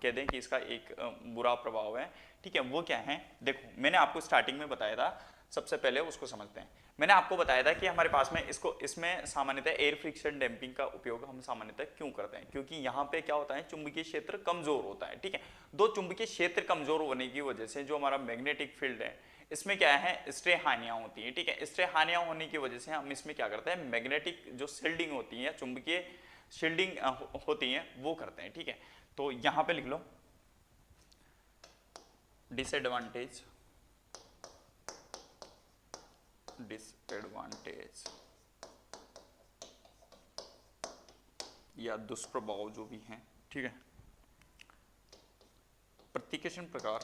कह दें कि इसका एक बुरा प्रभाव है, ठीक है। वो क्या है, देखो मैंने आपको स्टार्टिंग में बताया था, सबसे पहले उसको समझते हैं। मैंने आपको बताया था कि हमारे पास में इसमें सामान्यतः एयर फ्रिक्शन डैम्पिंग का उपयोग हम सामान्यतः क्यों करते हैं, क्योंकि यहाँ पे क्या होता है, चुंबकीय क्षेत्र कमजोर होता है, ठीक है। दो चुंबकीय क्षेत्र कमजोर होने की वजह से जो हमारा मैग्नेटिक फील्ड है इसमें क्या है, स्ट्रे हानियां होती हैं, ठीक है। स्ट्रे हानियां होने की वजह से हम इसमें क्या करते हैं, मैग्नेटिक जो शील्डिंग होती है, चुंबकीय शील्डिंग होती है वो करते हैं, ठीक है। तो यहां पे लिख लो डिसएडवांटेज या दुष्प्रभाव जो भी हैं, ठीक है। प्रतिकर्षण प्रकार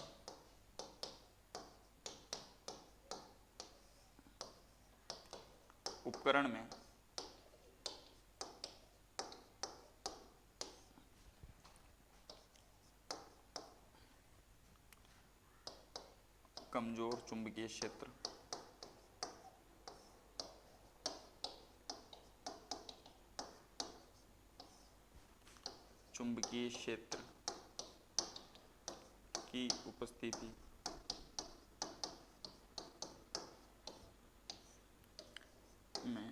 उपकरण में कमजोर चुंबकीय क्षेत्र की उपस्थिति में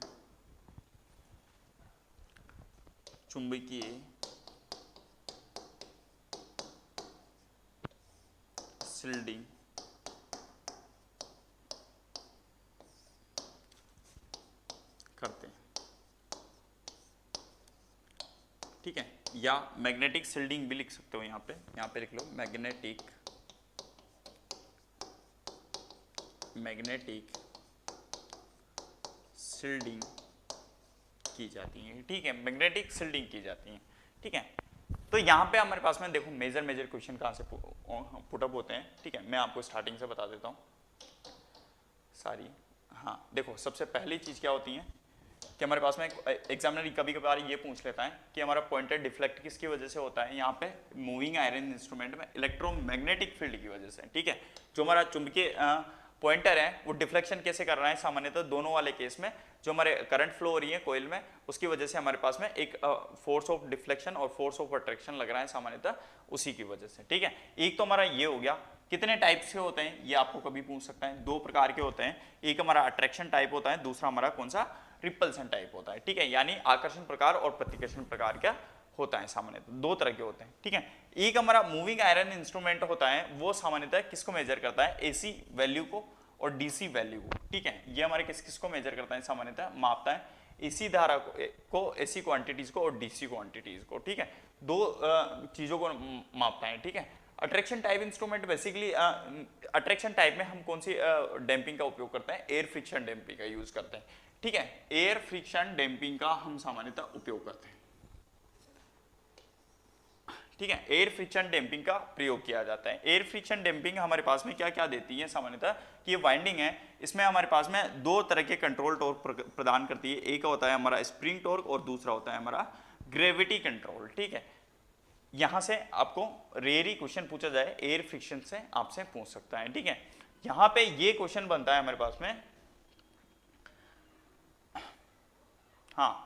चुंबकीय शील्डिंग करते हैं, ठीक है। या मैग्नेटिक शील्डिंग भी लिख सकते हो, यहाँ पे लिख लो मैग्नेटिक शील्डिंग की जाती है, ठीक है। मैग्नेटिक शील्डिंग की जाती है, ठीक है। तो यहाँ पे हमारे पास में देखो मेजर क्वेश्चन कहाँ से पुटअप होते हैं, ठीक है। मैं आपको स्टार्टिंग से बता देता हूँ सारी। हाँ देखो, सबसे पहली चीज क्या होती है कि हमारे पास में एग्जामिनर कभी कभार ये पूछ लेता है कि हमारा पॉइंटर डिफ्लेक्ट किसकी वजह से होता है, यहाँ पे मूविंग आयरन इंस्ट्रूमेंट में इलेक्ट्रोमैग्नेटिक फील्ड की वजह से, ठीक है। जो हमारा चुंबकीय पॉइंटर है वो डिफ्लेक्शन कैसे कर रहा है, सामान्यतः दोनों वाले केस में जो हमारे करंट फ्लो हो रही है कोयल में, उसकी वजह से हमारे पास में एक फोर्स ऑफ डिफ्लेक्शन और फोर्स ऑफ अट्रैक्शन लग रहा है सामान्यतः उसी की वजह से, ठीक है। एक तो हमारा ये हो गया। कितने टाइप्स के होते हैं ये आपको कभी पूछ सकता है, दो प्रकार के होते हैं। एक हमारा अट्रैक्शन टाइप होता है, दूसरा हमारा कौन सा, रिपल्सन टाइप होता है, ठीक है। यानी आकर्षण प्रकार और प्रतिकर्षण प्रकार क्या होता है, सामान्यतः दो तरह के होते हैं, ठीक है। एक हमारा मूविंग आयरन इंस्ट्रूमेंट होता है, वो सामान्यतः किसको मेजर करता है, एसी वैल्यू को और डीसी वैल्यू को, ठीक है। ये हमारे किसको मेजर करता है, सामान्यतः मापता है एसी धारा को एसी क्वांटिटीज को और डीसी क्वांटिटीज को, ठीक है। दो चीजों को मापता है, ठीक है। Attraction type instrument basically attraction type में हम कौन सी डैम्पिंग का उपयोग करते हैं, एयर फ्रिक्शन डैम्पिंग का यूज करते हैं, ठीक है। एयर फ्रिक्शन डैम्पिंग का हम सामान्यतः उपयोग करते हैं, ठीक है। एयर फ्रिक्शन डैम्पिंग का प्रयोग किया जाता है। एयर फ्रिक्शन डैम्पिंग हमारे पास में क्या क्या देती है सामान्यतः, कि ये वाइंडिंग है, इसमें हमारे पास में दो तरह के कंट्रोल टॉर्क प्रदान करती है। एक होता है हमारा स्प्रिंग टॉर्क और दूसरा होता है हमारा ग्रेविटी कंट्रोल, ठीक है। यहां से आपको रेयरी क्वेश्चन पूछा जाए एयर फ्रिक्शन से आपसे पूछ सकता है, ठीक है। यहां पे ये क्वेश्चन बनता है हमारे पास में, हाँ,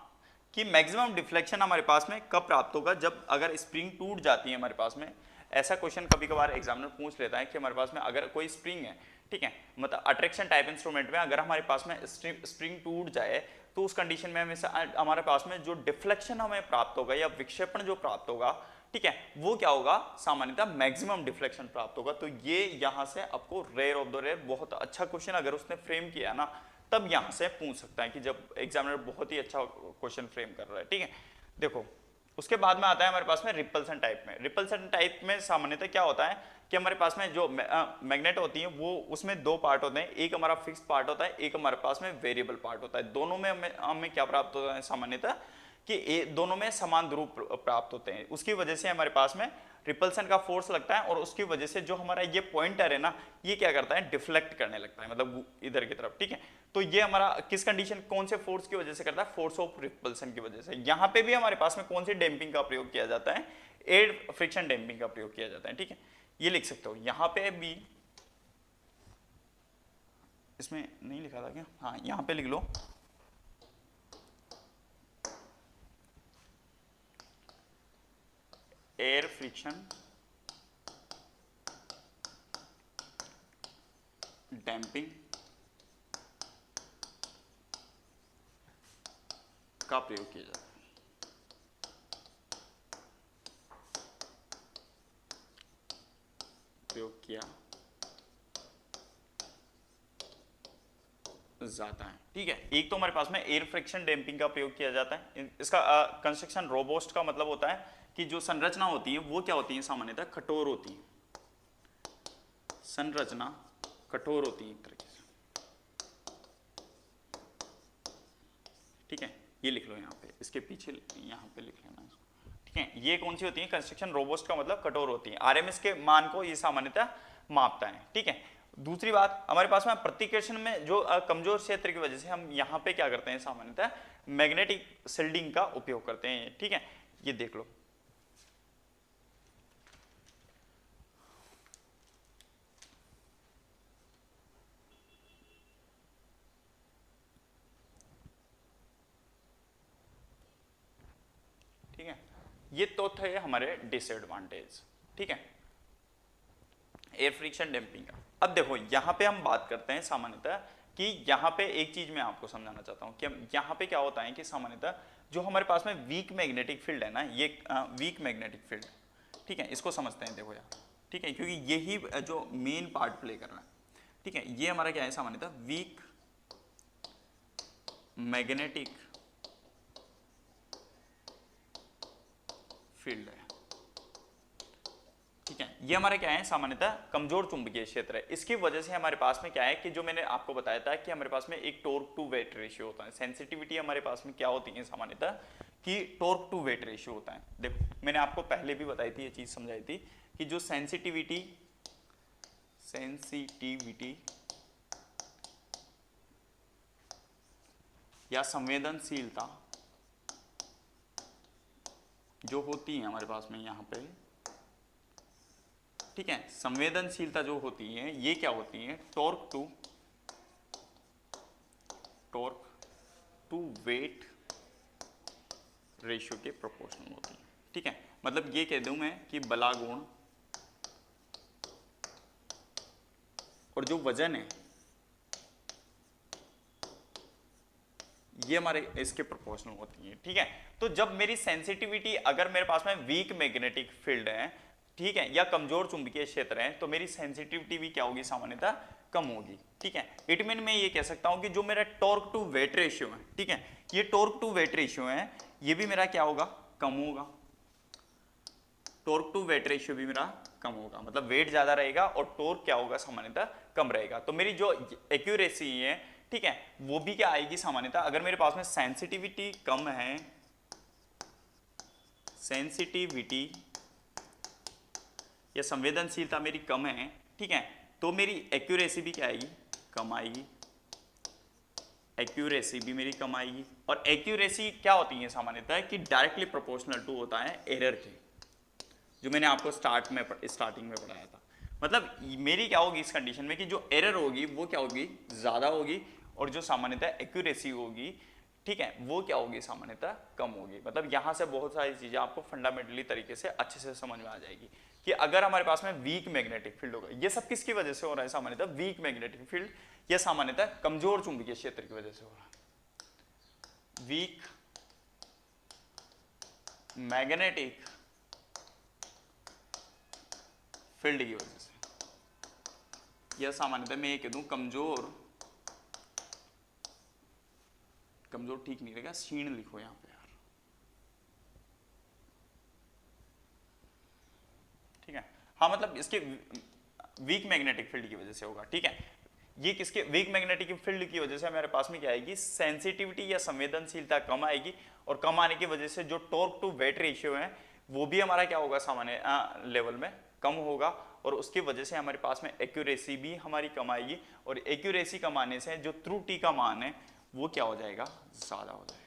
कि मैक्सिमम डिफ्लेक्शन हमारे पास में कब प्राप्त होगा, जब अगर स्प्रिंग टूट जाती है हमारे पास में। ऐसा क्वेश्चन कभी कभार एग्जामिनर पूछ लेता है कि हमारे पास में अगर कोई स्प्रिंग है, ठीक है, मतलब अट्रैक्शन टाइप इंस्ट्रूमेंट में अगर हमारे पास में स्प्रिंग टूट जाए तो उस कंडीशन में हमेशा हमारे पास में जो डिफ्लेक्शन हमें प्राप्त होगा या विक्षेपण जो प्राप्त होगा, ठीक है, वो क्या होगा, सामान्यतः मैक्सिमम डिफ्लेक्शन प्राप्त होगा। तो ये यहां से आपको रेयर ऑफ द रेयर बहुत अच्छा क्वेश्चन अगर उसने फ्रेम किया ना, तब यहां से पूछ सकता है कि जब एग्जामिनर बहुत ही अच्छा क्वेश्चन फ्रेम कर रहा है, ठीक है। देखो उसके बाद में आता है हमारे पास में रिपल्सन टाइप में। रिपल्सन टाइप में सामान्यतः क्या होता है कि हमारे पास में जो मैग्नेट होती है वो उसमें दो पार्ट होते हैं, एक हमारा फिक्स्ड पार्ट होता है, एक हमारे पास में वेरिएबल पार्ट होता है। दोनों में हमें क्या प्राप्त होता है सामान्यतः कि दोनों में समान ध्रुव प्राप्त होते हैं। उसकी वजह से हमारे पास में रिपल्सन का फोर्स लगता है और उसकी वजह से जो हमारा ये पॉइंटर है ना, ये क्या करता है, डिफ्लेक्ट करने लगता है, मतलब इधर की तरफ। ठीक है, तो ये हमारा किस कंडीशन, कौन से फोर्स की वजह से करता है, फोर्स ऑफ रिपल्सन की वजह से। यहां पे भी हमारे पास में कौन सी डैम्पिंग का प्रयोग किया जाता है, एयर फ्रिक्शन डैम्पिंग का प्रयोग किया जाता है। ठीक है, ये लिख सकते हो। यहां पे भी, इसमें नहीं लिखा था क्या, हाँ यहां पे लिख लो, एयर फ्रिक्शन डैम्पिंग का प्रयोग किया जाता है। प्रयोग किया जाता है। ठीक है, एक तो हमारे पास में एयर फ्रिक्शन डैम्पिंग का प्रयोग किया जाता है। इसका कंस्ट्रक्शन रोबोस्ट का मतलब होता है कि जो संरचना होती है वो क्या होती है, सामान्यतः कठोर होती है। संरचना कठोर होती है एक तरीके से। ठीक है, ये लिख लो यहाँ पे, इसके पीछे यहाँ पे लिख लेना इसको। ठीक है, ये कौन सी होती है, कंस्ट्रक्शन रोबोस्ट का मतलब कठोर होती है। आरएमएस के मान को ये सामान्यतः मापता है। ठीक है, दूसरी बात हमारे पास में प्रतिकर्षण में जो कमजोर क्षेत्र की वजह से हम यहाँ पे क्या करते हैं, सामान्यतः मैग्नेटिक शील्डिंग का उपयोग करते हैं। ठीक है, ये देख लो। ठीक है, ये तो थे हमारे डिसएडवांटेज। ठीक है, एयर फ्रिक्शन डैम्पिंग का। अब देखो यहाँ पे हम बात करते हैं सामान्यतः कि यहाँ पे एक चीज मैं आपको समझाना चाहता हूँ कि यहाँ पे क्या होता है कि सामान्यतः जो हमारे पास में वीक मैग्नेटिक फील्ड है ना, ये वीक मैग्नेटिक फील्ड, ठीक है, इसको समझते हैं। देखो यार, ठीक है, क्योंकि यही जो मेन पार्ट प्ले कर रहा है। ठीक है, ये हमारा क्या है सामान्यतः, वीक मैग्नेटिक फील्ड है। ठीक है, ये हमारा क्या है सामान्यतः कमजोर चुंबकीय क्षेत्र है। इसकी वजह से हमारे पास में क्या है कि जो मैंने आपको बताया था कि हमारे पास में एक टॉर्क टू वेट रेशियो होता है। सेंसिटिविटी हमारे पास में क्या होती है सामान्यतः कि टॉर्क टू वेट रेशियो होता है। देखो मैंने आपको पहले भी बताई थी, ये चीज समझाई थी कि जो सेंसिटिविटी या संवेदनशीलता जो होती है हमारे पास में यहाँ पे, ठीक है, संवेदनशीलता जो होती है ये क्या होती है, टॉर्क टू वेट रेशियो के प्रोपोर्शनल होती है। ठीक है, मतलब ये कह दूं मैं कि बलागुण और जो वजन है ये हमारे इसके प्रोपोर्शनल होती है। ठीक है, तो जब मेरी सेंसिटिविटी, अगर मेरे पास में वीक मैग्नेटिक फील्ड है, ठीक है, या कमजोर चुंबकीय क्षेत्र है, तो मेरी सेंसिटिविटी भी क्या होगी सामान्यतः कम होगी। ठीक है, इट मीन मैं ये कह सकता हूं कि जो मेरा टॉर्क टू वेट रेशियो है, ठीक है, ये टॉर्क टू वेट रेशियो है, ये भी मेरा क्या होगा, कम होगा। टॉर्क टू वेट रेशियो भी मेरा कम होगा, मतलब वेट ज्यादा रहेगा और टॉर्क क्या होगा सामान्यतः कम रहेगा। तो मेरी जो एक्यूरेसी है, ठीक है, वो भी क्या आएगी सामान्यतः, अगर मेरे पास में सेंसिटिविटी कम है, सेंसिटिविटी या संवेदनशीलता मेरी कम है, ठीक है, तो मेरी एक्यूरेसी भी क्या आएगी, कम आएगी। एक्यूरेसी भी मेरी कम आएगी। और एक्यूरेसी क्या होती है सामान्यतः कि डायरेक्टली प्रोपोर्शनल टू होता है एरर के, जो मैंने आपको स्टार्टिंग में पढ़ाया था। मतलब मेरी क्या होगी इस कंडीशन में कि जो एरर होगी वो क्या होगी, ज्यादा होगी, और जो सामान्यतः एक्यूरेसी होगी, ठीक है, वो क्या होगी सामान्यतः कम होगी। मतलब यहां से बहुत सारी चीजें आपको फंडामेंटली तरीके से अच्छे से समझ में आ जाएगी कि अगर हमारे पास में वीक मैग्नेटिक फील्ड होगा, ये सब किसकी वजह से हो रहा है सामान्यतः, वीक मैग्नेटिक फील्ड या सामान्यतः कमजोर चुंबकीय क्षेत्र की वजह से हो रहा है। वीक मैग्नेटिक फील्ड की वजह से, या सामान्यतः मैं ये कह दूं कमजोर ठीक नहीं रहेगा, क्षीण लिखो यहां पे यार, हाँ मतलब इसके वीक मैग्नेटिक फील्ड की वजह से होगा, ठीक है। ये किसके वीक मैग्नेटिक फील्ड की वजह से हमारे पास में क्या आएगी, सेंसिटिविटी या संवेदनशीलता कम आएगी, और कम आने की वजह से जो टॉर्क टू वेट रेशियो है वो भी हमारा क्या होगा, सामान्य लेवल में कम होगा, और उसकी वजह से हमारे पास में एक्यूरेसी भी हमारी कम आएगी, और एक्यूरेसी कम आने से जो त्रुटि का मान है वो क्या हो जाएगा, ज़्यादा हो जाएगा।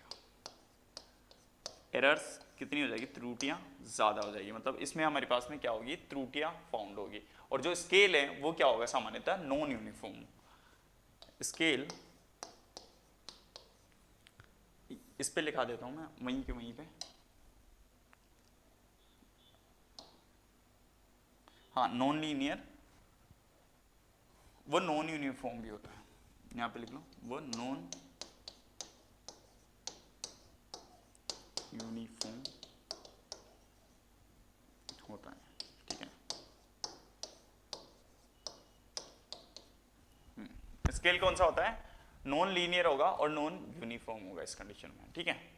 एरर्स कितनी हो जाएगी, त्रुटियां ज़्यादा हो जाएगी, मतलब इसमें हमारे पास में क्या होगी, त्रुटियां फाउंड होगी। और जो स्केल है वो क्या होगा, सामान्यतः नॉन यूनिफॉर्म स्केल। इस पे लिखा देता हूं मैं वहीं के वहीं पे, हाँ नॉन लीनियर, वो नॉन यूनिफॉर्म भी होता है, यहाँ पे लिख लो, वो नॉन यूनिफॉर्म होता है, ठीक है। स्केल कौन सा होता है, नॉन लीनियर होगा और नॉन यूनिफॉर्म होगा इस कंडीशन में, ठीक है।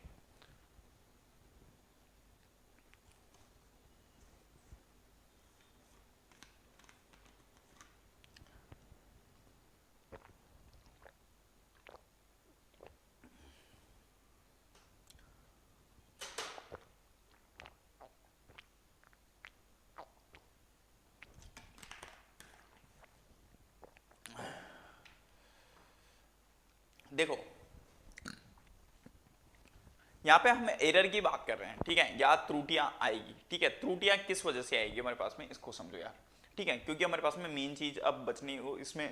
देखो यहाँ पे हम एरर की बात कर रहे हैं, ठीक है, या त्रुटियां आएगी, ठीक है। त्रुटियां किस वजह से आएगी हमारे पास में, इसको समझो यार, ठीक है, क्योंकि हमारे पास में मेन चीज अब बचनी हो इसमें,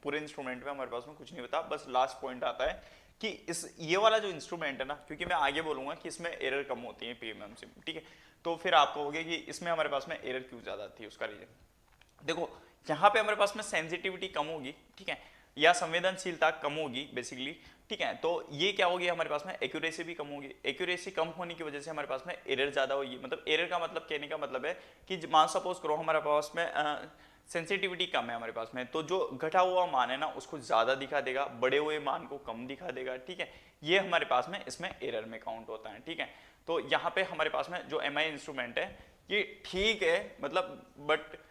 पूरे इंस्ट्रूमेंट में हमारे पास में कुछ नहीं बता, बस लास्ट पॉइंट आता है कि इस ये वाला जो इंस्ट्रूमेंट है ना, क्योंकि मैं आगे बोलूंगा कि इसमें एरर कम होती है पीएमएमसी में, ठीक है, तो फिर आप कहोगे कि इसमें हमारे पास में एरर क्यों ज्यादा आती है, उसका रीजन देखो, यहाँ पे हमारे पास में सेंसिटिविटी कम होगी, ठीक है, या संवेदनशीलता कम होगी बेसिकली, ठीक है, तो ये क्या होगी, हमारे पास में एक्यूरेसी भी कम होगी। एक्यूरेसी कम होने की वजह से हमारे पास में एरर ज्यादा होगी, मतलब एरर का मतलब कहने का मतलब है कि मान सपोज करो हमारे पास में सेंसिटिविटी कम है हमारे पास में, तो जो घटा हुआ मान है ना उसको ज्यादा दिखा देगा, बढ़े हुए मान को कम दिखा देगा, ठीक है, ये हमारे पास में इसमें एरर में काउंट होता है, ठीक है। तो यहाँ पे हमारे पास में जो एमआई इंस्ट्रूमेंट है ये ठीक है, मतलब बट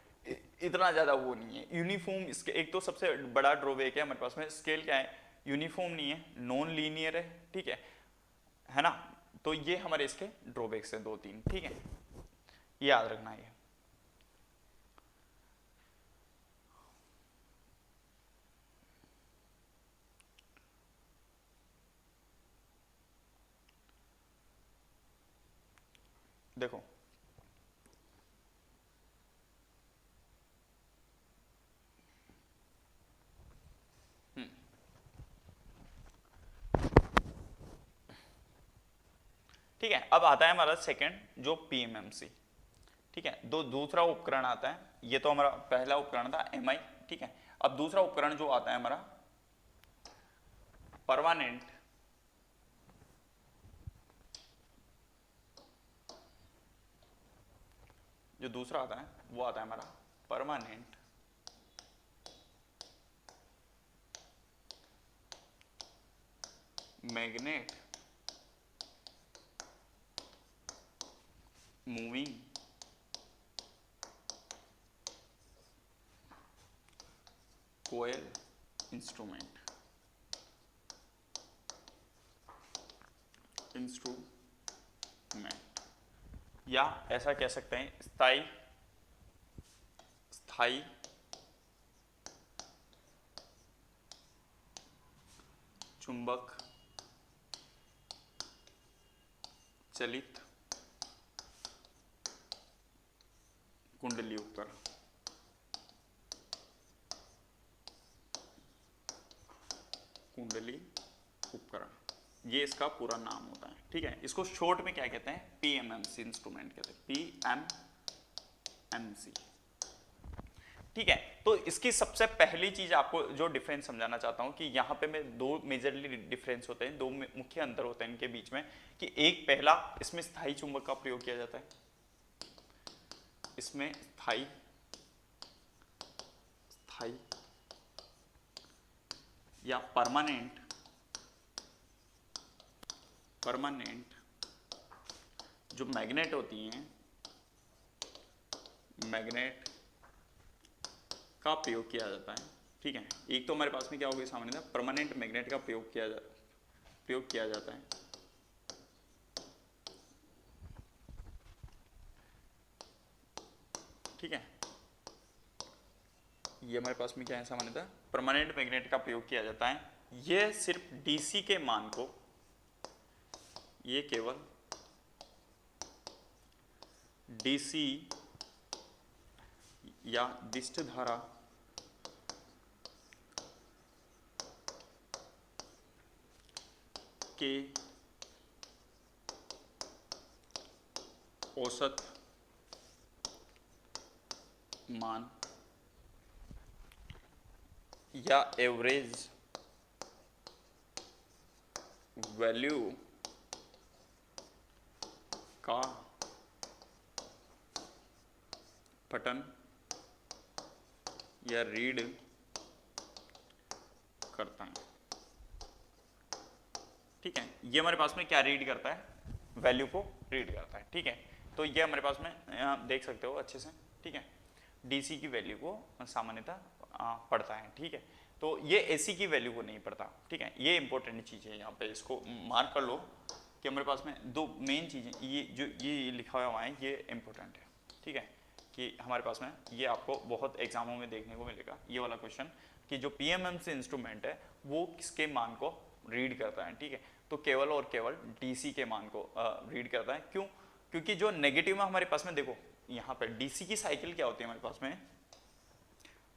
इतना ज्यादा वो नहीं है यूनिफॉर्म। इसके एक तो सबसे बड़ा ड्रॉबैक है हमारे पास में, स्केल क्या है, यूनिफॉर्म नहीं है, नॉन लीनियर है, ठीक है ना, तो ये हमारे इसके ड्रॉबैक्स हैं 2-3, ठीक है, याद रखना ये। देखो ठीक है, अब आता है हमारा सेकंड जो पीएमएमसी, ठीक है, दूसरा उपकरण आता है, ये तो हमारा पहला उपकरण था एमआई, ठीक है। अब दूसरा उपकरण जो आता है हमारा परमानेंट जो दूसरा आता है वो आता है हमारा permanent magnet moving coil instrument या ऐसा कह सकते हैं स्थायी चुंबक चलित कुंडली उपकरण, कुंडली उपकरण, ये इसका पूरा नाम होता है, ठीक है। इसको शॉर्ट में क्या कहते हैं, पीएमएमसी इंस्ट्रूमेंट कहते हैं, पीएमएमसी, ठीक है। तो इसकी सबसे पहली चीज आपको जो डिफरेंस समझाना चाहता हूं कि यहाँ पे मैं दो मेजरली डिफरेंस होते हैं, दो मुख्य अंतर होते हैं इनके बीच में, कि एक पहला इसमें स्थायी चुंबक का प्रयोग किया जाता है, इसमें स्थायी या परमानेंट जो मैग्नेट होती हैं, मैग्नेट का प्रयोग किया जाता है। ठीक है, एक तो हमारे पास में क्या होगी सामान्यतः परमानेंट मैग्नेट का प्रयोग किया जाता है। ठीक है, ये हमारे पास में क्या है सामान्यतः परमानेंट मैग्नेट का प्रयोग किया जाता है। ये सिर्फ डीसी के मान को, ये केवल डीसी या दिष्ट धारा के औसत मान या एवरेज वैल्यू का पठन या रीड करता है। ठीक है, ये हमारे पास में क्या रीड करता है, वैल्यू को रीड करता है। ठीक है, तो ये हमारे पास में देख सकते हो अच्छे से। ठीक है, डीसी की वैल्यू को सामान्यतः पढ़ता है। ठीक है, तो ये एसी की वैल्यू को नहीं पढ़ता। ठीक है, ये इंपॉर्टेंट चीज़ है, यहाँ पे इसको मार्क कर लो कि हमारे पास में दो मेन चीज़ें, ये जो ये लिखा हुआ है ये इंपॉर्टेंट है। ठीक है, कि हमारे पास में ये आपको बहुत एग्जामों में देखने को मिलेगा ये वाला क्वेश्चन, कि जो पीएमएमसी इंस्ट्रूमेंट है वो किसके मान को रीड करता है। ठीक है, तो केवल और केवल डीसी के मान को रीड करता है। क्यों? क्योंकि जो नेगेटिव में हमारे पास में देखो यहाँ पर डीसी की साइकिल क्या होती है हमारे पास में,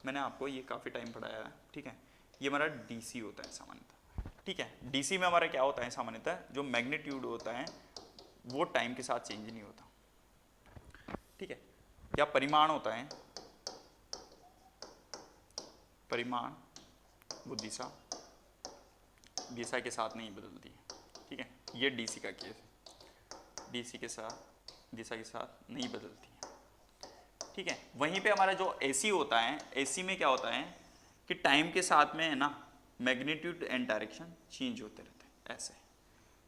मैंने आपको ये काफ़ी टाइम पढ़ाया है। ठीक है, ये हमारा डीसी होता है सामान्यतः। ठीक है, डीसी में हमारा क्या होता है सामान्यतः, जो मैग्नीट्यूड होता है वो टाइम के साथ चेंज नहीं होता। ठीक है, क्या परिमाण होता है, परिमाण वो दिशा के साथ नहीं बदलती है। ठीक है, ये डीसी का केस है, डीसी के साथ दिशा के साथ नहीं बदलती है। ठीक है, वहीं पे हमारा जो एसी होता है, एसी में क्या होता है कि टाइम के साथ में है ना मैग्नीट्यूड एंड डायरेक्शन चेंज होते रहते हैं ऐसे।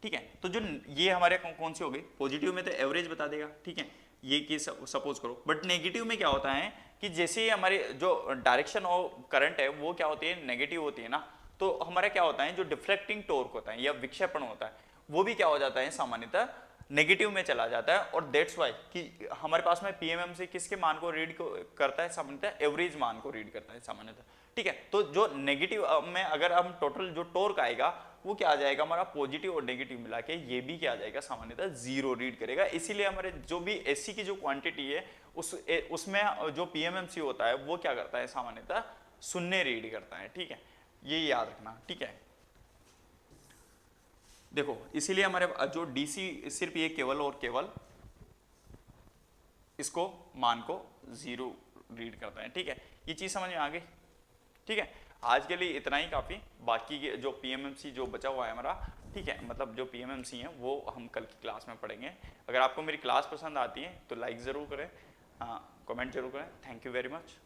ठीक है, तो जो ये हमारे कौन सी हो गई, पॉजिटिव में तो एवरेज बता देगा। ठीक है, ये केस सपोज करो, बट नेगेटिव में क्या होता है कि जैसे ही हमारी जो डायरेक्शन और करंट है वो क्या होती है, नेगेटिव होती है ना, तो हमारा क्या होता है जो डिफ्लेक्टिंग टॉर्क होता है या विक्षेपण होता है वो भी क्या हो जाता है सामान्यतः नेगेटिव में चला जाता है। और दैट्स वाई कि हमारे पास में पीएमएम से किसके मान को रीड करता है सामान्यतः, एवरेज मान को रीड करता है सामान्यतः। ठीक है, तो जो नेगेटिव में अगर हम टोटल जो टॉर्क आएगा वो क्या आ जाएगा हमारा, पॉजिटिव और नेगेटिव मिला के ये भी क्या आ जाएगा सामान्यतः जीरो रीड करेगा। इसीलिए हमारे जो भी एसी की जो क्वांटिटी है उसमें जो पीएमएमसी होता है वो क्या करता है सामान्यतः शून्य रीड करता है। ठीक है, ये याद रखना। ठीक है, देखो इसीलिए हमारे जो डीसी सिर्फ ये केवल और केवल इसको मान को जीरो रीड करता है। ठीक है, ये चीज समझ में आ गई। ठीक है, आज के लिए इतना ही काफी, बाकी के जो पीएमएमसी जो बचा हुआ है हमारा, ठीक है, मतलब जो पीएमएमसी है वो हम कल की क्लास में पढ़ेंगे। अगर आपको मेरी क्लास पसंद आती है तो लाइक जरूर करें, कमेंट जरूर करें। Thank you very much.